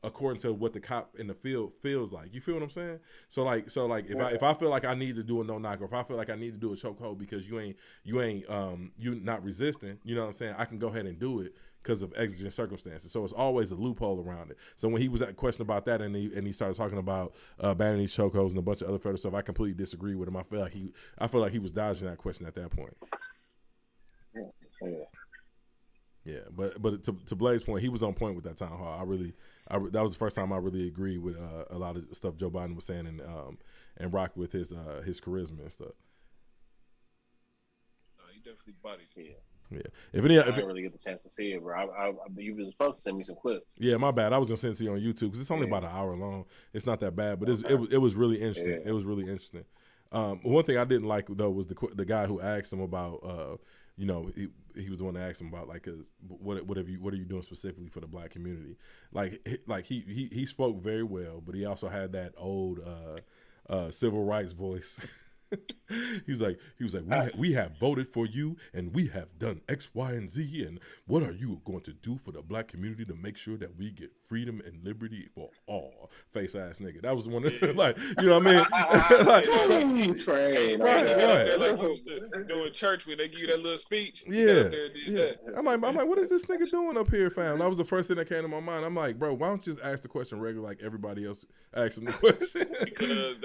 according to what the cop in the field feels like. You feel what I'm saying? So like if I feel like I need to do a no knock, or if I feel like I need to do a chokehold because you not resisting, you know what I'm saying? I can go ahead and do it because of exigent circumstances. So it's always a loophole around it. So when he was at question about that and he started talking about banning these chokeholds and a bunch of other federal stuff, I completely disagree with him. I feel like he was dodging that question at that point. Yeah, but to Blaze's point, he was on point with that town hall. That was the first time I really agreed with a lot of stuff Joe Biden was saying and rock with his charisma and stuff. He definitely bodied it. Yeah. I didn't really get the chance to see it, bro. You were supposed to send me some clips. Yeah, my bad. I was gonna send it to you on YouTube because it's only about an hour long. It's not that bad, but it was really interesting. Yeah. It was really interesting. One thing I didn't like though was the guy who asked him about he was the one that asked him about like what are you doing specifically for the black community? Like he spoke very well, but he also had that old civil rights voice. He was like, we have voted for you and we have done X, Y, and Z, and what are you going to do for the black community to make sure that we get freedom and liberty for all? Face ass nigga. That was one of like, you know what I mean? Right. Like you used to do in church when they give you that little speech. Yeah. I'm like, what is this nigga doing up here, fam? That was the first thing that came to my mind. I'm like, bro, why don't you just ask the question regular like everybody else asks him the question? Because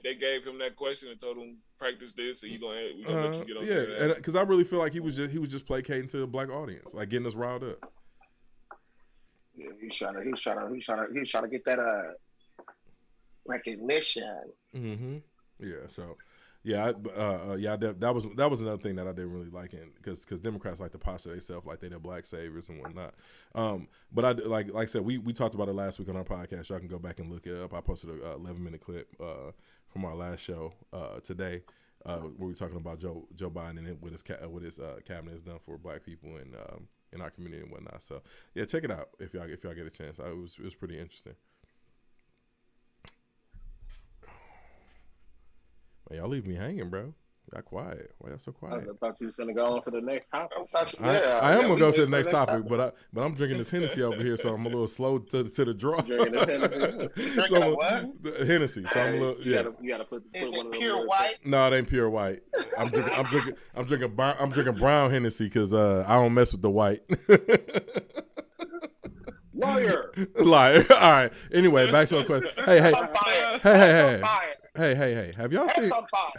they gave him that question and told him practice this, and we gonna let you get on there. Yeah, because I really feel like he was just placating to the black audience, like getting us riled up. Yeah, he's trying to get that recognition. Mm-hmm. Yeah. So, that was another thing that I didn't really like, because Democrats like to posture themselves like they're the black saviors and whatnot. But I like I said, we talked about it last week on our podcast. Y'all can go back and look it up. I posted a 11-minute clip from our last show today, where we were talking about Joe Biden and what his cabinet has done for black people and in our community and whatnot. So yeah, check it out if y'all get a chance. It was pretty interesting. Man, y'all leave me hanging, bro. Y'all quiet. Why y'all so quiet? I thought you was gonna go on to the next topic. I am gonna go to the next topic, but I'm drinking this Hennessy over here, so I'm a little slow to the draw. Drinking the Hennessy. So, what? The Hennessy. So I'm a little you gotta put Is one it of them pure words white? No, it ain't pure white. I'm drinking brown Hennessy because I don't mess with the white. Liar. Liar. All right. Anyway, back to our question. Hey.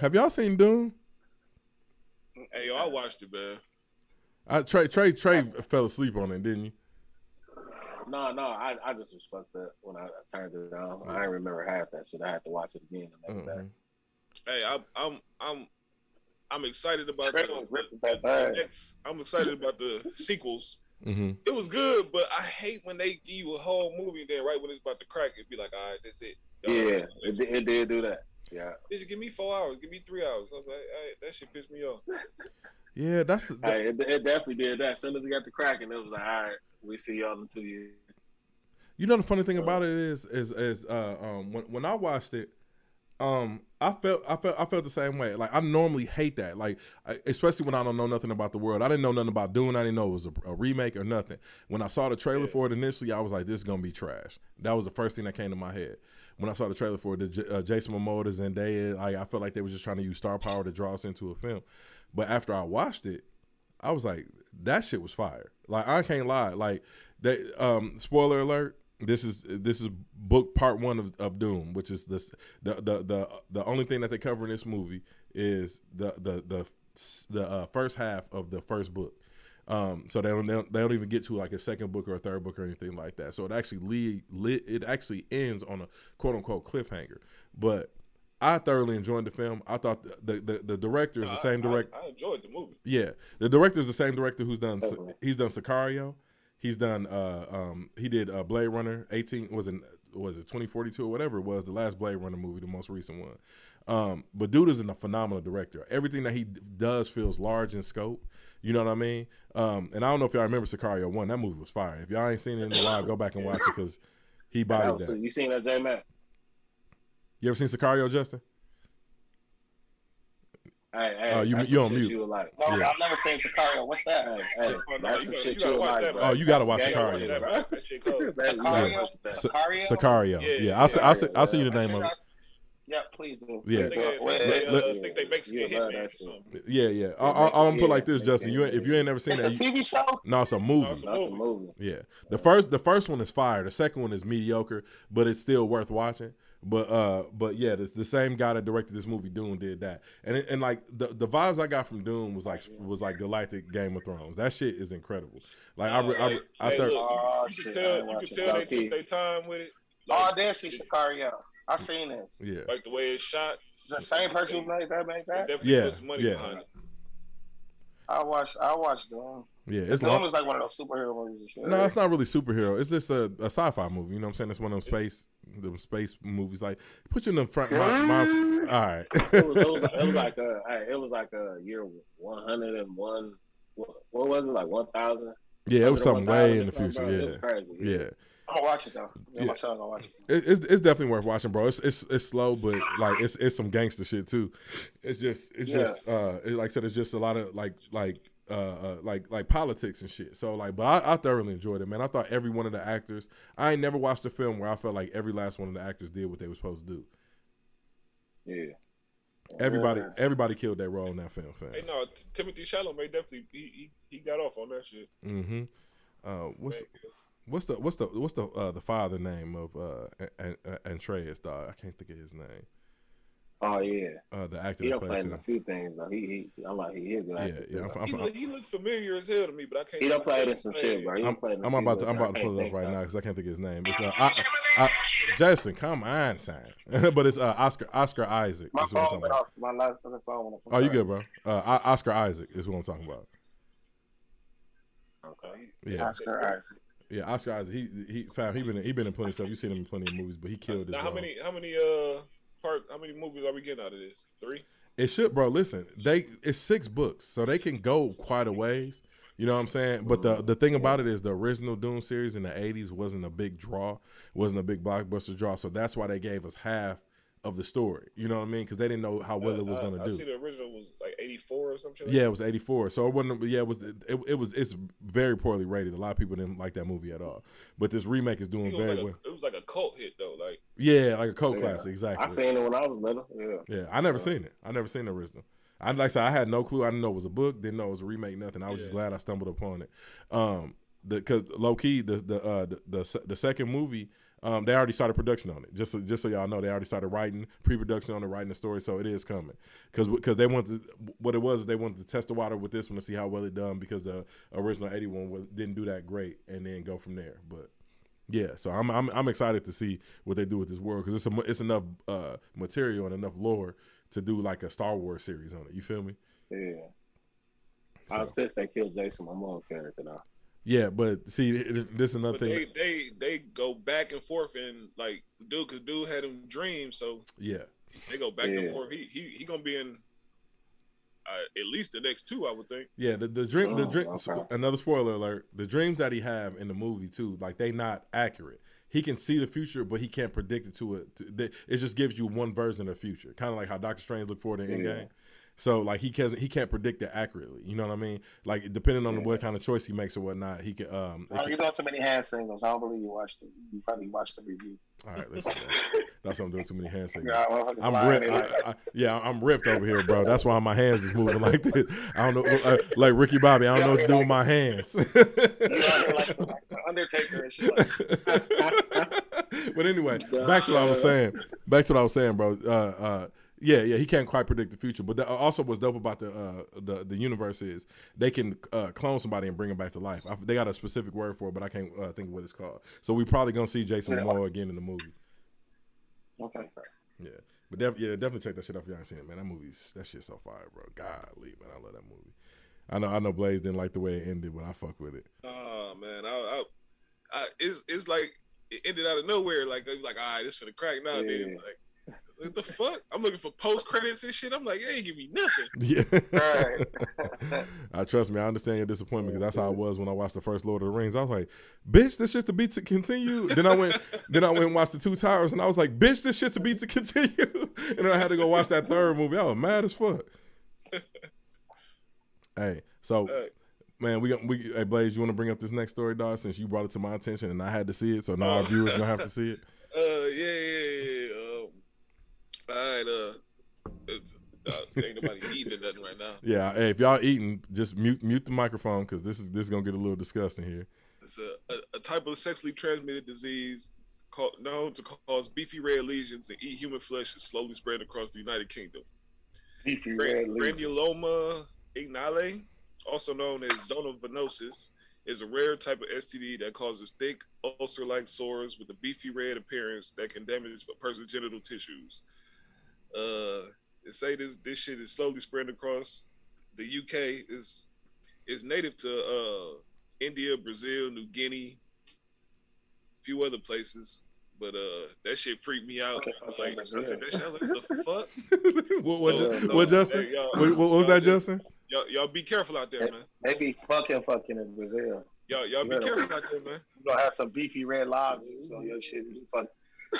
Have y'all seen Dune? Hey, yo, I watched it, man. Trey fell asleep on it, didn't you? No, I just was fucked up when I turned it on. I didn't remember half that shit. I had to watch it again the next day. Hey, I'm excited about I'm excited about the sequels. Mm-hmm. It was good, but I hate when they give you a whole movie, then right when it's about to crack, it'd be like, all right, that's it. Yeah, it did do that. Yeah. Did you give me 4 hours? Give me 3 hours. I was like, hey, that shit pissed me off. Yeah, it definitely did that. As soon as it got to cracking, it was like, all right, we see y'all in 2 years. You know the funny thing about it is when I watched it, I felt the same way. Like I normally hate that, like especially when I don't know nothing about the world. I didn't know nothing about Dune. I didn't know it was a remake or nothing. When I saw the trailer for it initially, I was like, "This is gonna be trash." That was the first thing that came to my head when I saw the trailer for it. Jason Momoa, Zendaya, I felt like they were just trying to use star power to draw us into a film. But after I watched it, I was like, "That shit was fire." Like I can't lie. Like they, spoiler alert. This is book part 1 of Dune, which is the only thing that they cover in this movie is the first half of the first book. So they don't even get to like a second book or a third book or anything like that. So it actually it actually ends on a quote unquote cliffhanger. But I thoroughly enjoyed the film. I thought the director is the same director. I enjoyed the movie. Yeah, the director is the same director he's done Sicario. He's done. He did Blade Runner 18. Was it 2042 or whatever it was? The last Blade Runner movie, the most recent one. But dude is a phenomenal director. Everything that he does feels large in scope. You know what I mean? And I don't know if y'all remember Sicario 1. That movie was fire. If y'all ain't seen it in a while, go back and watch it because he bodied that. You seen that, J-Mac? You ever seen Sicario, Justin? Hey, you on mute. No, yeah. I've never seen Sicario. What's that? Hey, that's some shit you like, bro. Oh, you gotta watch Sicario. Sicario. Yeah. I'll send you the name of it. Yeah, please do. Yeah. I think they Mexican hitman or something. Yeah. I'm gonna put like this, Justin. If you ain't never seen that, it's a TV show. No, it's a movie. That's a movie. Yeah. The first one is fire. The second one is mediocre, but it's still worth watching. But yeah, the same guy that directed this movie, Dune, did that. And like the vibes I got from Dune was like Galactic Game of Thrones. That shit is incredible. Like you can tell they took their time with it. Like, I did see Sicario. I seen this. Yeah. Like the way it's shot. The same person who made that. Definitely put some money behind it. I watched Doom. Yeah, it's Doom is like one of those superhero movies and shit. No, it's not really superhero. It's just a sci-fi movie. You know what I'm saying? It's one of them space movies. Like put you in the front. All right. it was like a year 101. What was it, like 1,000? Yeah, it was something way in the future. Yeah, it was crazy. Yeah. I'm gonna watch it though. My son gonna watch it. It's definitely worth watching, bro. It's slow, but like it's some gangster shit too. It's just like I said, it's just a lot of like politics and shit. So like, but I thoroughly enjoyed it, man. I thought every one of the actors. I ain't never watched a film where I felt like every last one of the actors did what they were supposed to do. Yeah. Everybody killed their role in that film. Fam. Hey, no, Timothy Chalamet definitely he got off on that shit. Mm-hmm. What's the father name of Andreas, dog? I can't think of his name. Oh yeah, the actor. He played in a few things though. He a good actor. Yeah, he looked familiar as hell to me, but I can't. He done played in some shit, bro. I'm about to pull it up right now because I can't think of his name. It's Jason, come on, son. But it's Oscar Isaac. My phone went off. My last phone. Oh, you good, bro? Oscar Isaac is what I'm talking about. Okay. Yeah. Oscar Isaac. Yeah, Oscar Isaac. He been in plenty of stuff. You've seen him in plenty of movies, but he killed his role. How many movies are we getting out of this? 3? It should, bro. Listen, it's 6 books, so they can go quite a ways. You know what I'm saying? But the thing about it is the original Dune series in the 80s wasn't a big draw, wasn't a big blockbuster draw. So that's why they gave us half of the story. You know what I mean? Because they didn't know how well it was going to do. I see the original was like 84 or something. Yeah, it was 84. So it wasn't. Yeah, it's very poorly rated. A lot of people didn't like that movie at all. But this remake is doing very well. It was like a cult hit though. Like like a cult classic. Exactly. I seen it when I was little. Yeah, I never seen it. I never seen the original. Like I said, I had no clue. I didn't know it was a book. Didn't know it was a remake. Nothing. I was just glad I stumbled upon it. Because low key, the second movie, they already started production on it. Just so y'all know, they already started pre-production on it, writing the story. So it is coming. Because they wanted they wanted to test the water with this one to see how well it done. Because the original 81 didn't do that great, and then go from there. But yeah, so I'm excited to see what they do with this world because it's enough material and enough lore to do like a Star Wars series on it. You feel me? Yeah. So. I was pissed they killed Jason Momoa character though. Yeah, but see, this is another thing. They go back and forth and like because dude had him dream, so yeah, they go back and forth. He gonna be in at least the next 2, I would think. Yeah, the dream. Okay. Another spoiler alert: the dreams that he have in the movie too, like they not accurate. He can see the future, but he can't predict it to it. It just gives you one version of the future, kind of like how Doctor Strange looked forward to Endgame. So like he can't predict it accurately. You know what I mean? Like depending on what kind of choice he makes or whatnot, he can. You're doing too many hand signals. I don't believe you watched it. You probably watched the review. All right, listen. That's why I'm doing too many hand signals. Yeah, I'm ripped over here, bro. That's why my hands is moving like this. I don't know, like Ricky Bobby. I don't know what to do with my hands. like Undertaker and shit. But anyway, back to what I was saying, bro. Yeah, he can't quite predict the future. But also what's dope about the universe is they can clone somebody and bring them back to life. They got a specific word for it, but I can't think of what it's called. So we probably gonna see Jason Momoa again in the movie. Okay. Yeah, but definitely check that shit out if you haven't seen it, man. That shit's so fire, bro. Golly, man, I love that movie. I know Blaze didn't like the way it ended, but I fuck with it. Oh man, it's like it ended out of nowhere. Like all right, this finna crack now. Yeah. Then like. What the fuck? I'm looking for post credits and shit. I'm like, they ain't give me nothing. Yeah. Trust me, I understand your disappointment because that's how it was when I watched the first Lord of the Rings. I was like, bitch, this shit's to be to continue. Then I went and watched the Two Towers and I was like, bitch, this shit's to be to continue. And then I had to go watch that third movie. I was mad as fuck. Hey, so man, hey Blaze, you want to bring up this next story, dog? Since you brought it to my attention and I had to see it, so now our viewers gonna have to see it. Yeah. All right, ain't nobody eating nothing right now. Yeah, hey, if y'all eating, just mute the microphone because this is gonna get a little disgusting here. It's a type of sexually transmitted disease known to cause beefy red lesions and eat human flesh and slowly spread across the United Kingdom. Beefy red lesions. Granuloma ignale, also known as donovanosis, is a rare type of STD that causes thick ulcer-like sores with a beefy red appearance that can damage a person's genital tissues. They say this shit is slowly spreading across the UK. Is is native to India, Brazil, New Guinea, a few other places. But that shit freaked me out. Like I said, that shit, I was like, what the fuck? what Justin? Hey, what was that, Justin? Y'all be careful out there, man. They be fucking in Brazil. Y'all be careful out there, man. You gonna have some beefy red lobsters on your shit.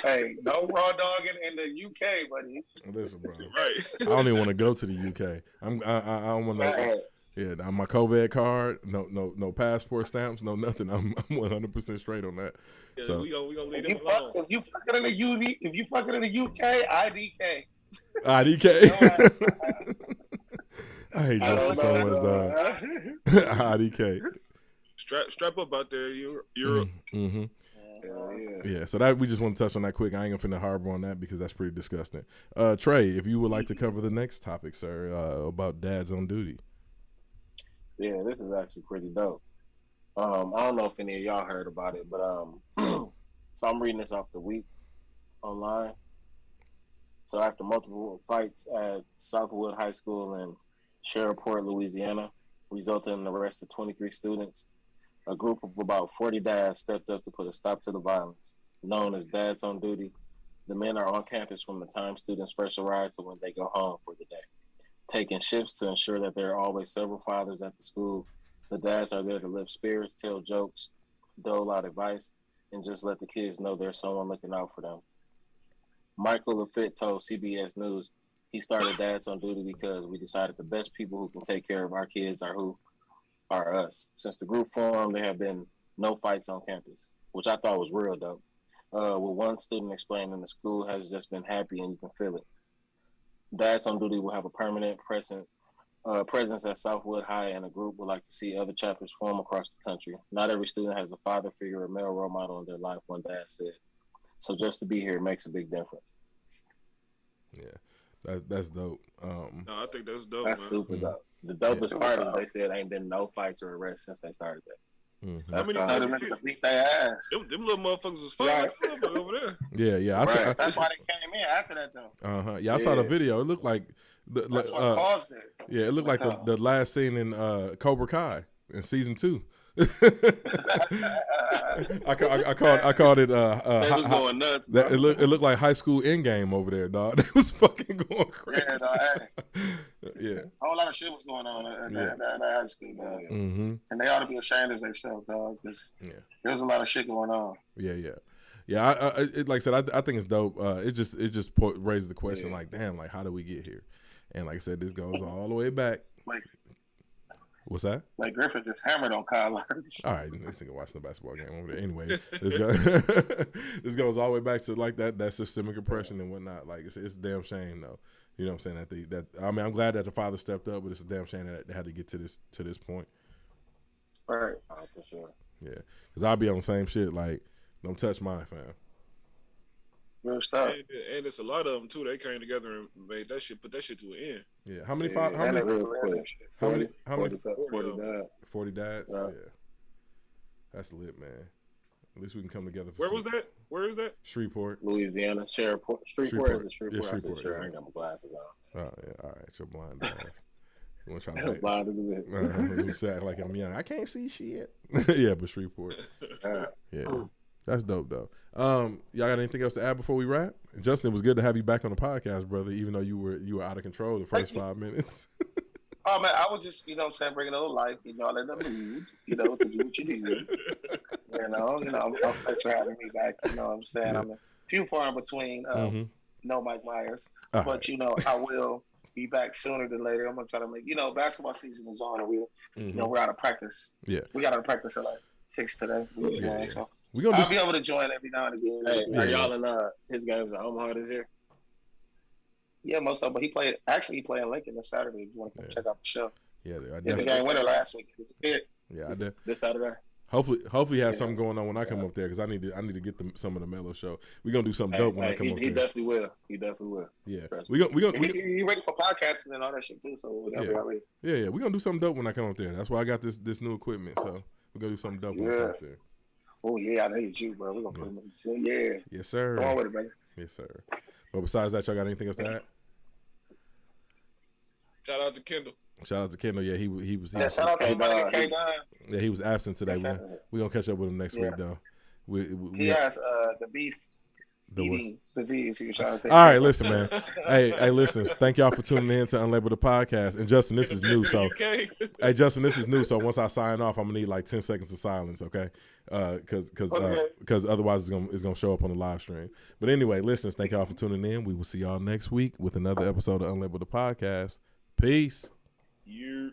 Hey, no raw dog in the UK, buddy. Listen, bro. Right. I don't even want to go to the UK. I don't want to. Yeah, my COVID card, no passport stamps, no nothing. I'm 100% straight on that. Yeah, so we gonna leave them alone. If you fucking in the UK, IDK. IDK. I hate Justin so much, dog. IDK. Strap up out there, Europe. Mm-hmm. Yeah, so that we just want to touch on that quick. I ain't gonna finna harbor on that because that's pretty disgusting. Trey, if you would like to cover the next topic, sir, about dads on duty. Yeah, this is actually pretty dope. I don't know if any of y'all heard about it, but so I'm reading this off the Week online. So after multiple fights at Southwood High School in Shreveport, Louisiana, resulted in the arrest of 23 students, a group of about 40 dads stepped up to put a stop to the violence. Known as Dads on Duty, the men are on campus from the time students first arrive to when they go home for the day, taking shifts to ensure that there are always several fathers at the school. The dads are there to lift spirits, tell jokes, dole out advice, and just let the kids know there's someone looking out for them. Michael Lafitte told CBS News he started Dads on Duty because we decided the best people who can take care of our kids are us. Since the group formed, there have been no fights on campus, which I thought was real dope. With one student explaining the school has just been happy and you can feel it. Dads on Duty will have a permanent presence at Southwood High, and a group would like to see other chapters form across the country. Not every student has a father figure or male role model in their life, one dad said. So just to be here makes a big difference. Yeah, that's dope. No, I think that's dope. That's man. super dope. The dopest part is they said ain't been no fights or arrests since they started that. Mm-hmm. How many niggas beat their ass? Them little motherfuckers was fighting over there. Yeah. Right. That's why they came in after that though. Yeah, I saw the video. It looked like that's what caused it. Yeah, it looked like the last scene in Cobra Kai in season 2. I called it. They was going nuts. It looked like High School Endgame over there, dog. They was fucking going crazy. Yeah, dog, yeah. A whole lot of shit was going on at high school, dog. Mm-hmm. And they ought to be ashamed of themselves, dog, because there was a lot of shit going on. Yeah. Like I said, I think it's dope. It just raises the question, like, damn, like, how did we get here? And like I said, this goes all the way back. Like, what's that? Like Griffith just hammered on Kyle Lynch. All right, next thing watching the basketball game over there. Anyway, this goes all the way back to like that systemic oppression and whatnot. Like it's a damn shame though. You know what I'm saying? That I mean, I'm glad that the father stepped up, but it's a damn shame that they had to get to this point. Right. Oh, for sure. Yeah, because I'll be on the same shit. Like, don't touch mine, fam. Real stuff. And it's a lot of them too. They came together and put that shit to an end. Yeah. How many? 40 dads. Yeah. That's lit, man. At least we can come together. Where was that? Where is that? Shreveport, Louisiana. Shreveport. Shreveport. Yeah, Shreveport. Sure, I ain't got my glasses on. Oh yeah. All right. Your blind ass. You want to try to blind as a bit. Sad like I'm young. I can't see shit. Yeah, but Shreveport. Yeah. That's dope, though. Y'all got anything else to add before we wrap? Justin, it was good to have you back on the podcast, brother. Even though you were out of control the first 5 minutes. Oh man, I was just bringing a little life, in the mood, to do what you do. I'm thanks for having me back. You know what I'm saying? I'm a few far in between. No Mike Myers, but I will be back sooner than later. I'm gonna try to make. Basketball season is on, and we're out of practice. Yeah, we got out of practice at like 6 today. So. I'll be able to join every now and again. Hey, are y'all in his games at Omaha this year? Yeah, most of them. But he played in Lincoln this Saturday. If you want to come check out the show. Yeah, the game winner last week. It was good. Yeah, I did. This Saturday. Hopefully he has something going on when I come up there because I need to get some of the Mellow show. We're gonna do something dope when I come up there. He definitely will. He definitely will. Yeah, you ready for podcasting and all that shit too? So we're gonna be ready. Yeah. We're gonna do something dope when I come up there. That's why I got this new equipment. So we're gonna do something dope when I come up there. Oh yeah, I know you, bro. We're gonna put him in. Yeah. Yes, sir. Go on with it, baby. Yes, sir. But besides that, y'all got anything else to add? Shout out to Kendall. Shout out to Kendall. Yeah, he was. Yeah, shout out to everybody K9. Yeah, he was absent today. We're gonna catch up with him next week though. He has the beef eating disease. He was trying to take. All right, listen, man. hey, listen. Thank y'all for tuning in to Unlabeled the Podcast. And Justin, this is new, so hey, Justin, this is new. So once I sign off, I'm gonna need like 10 seconds of silence, okay? Because otherwise it's gonna show up on the live stream. But anyway, listeners, thank y'all for tuning in. We will see y'all next week with another episode of Unlabeled the Podcast. Peace. Yeah.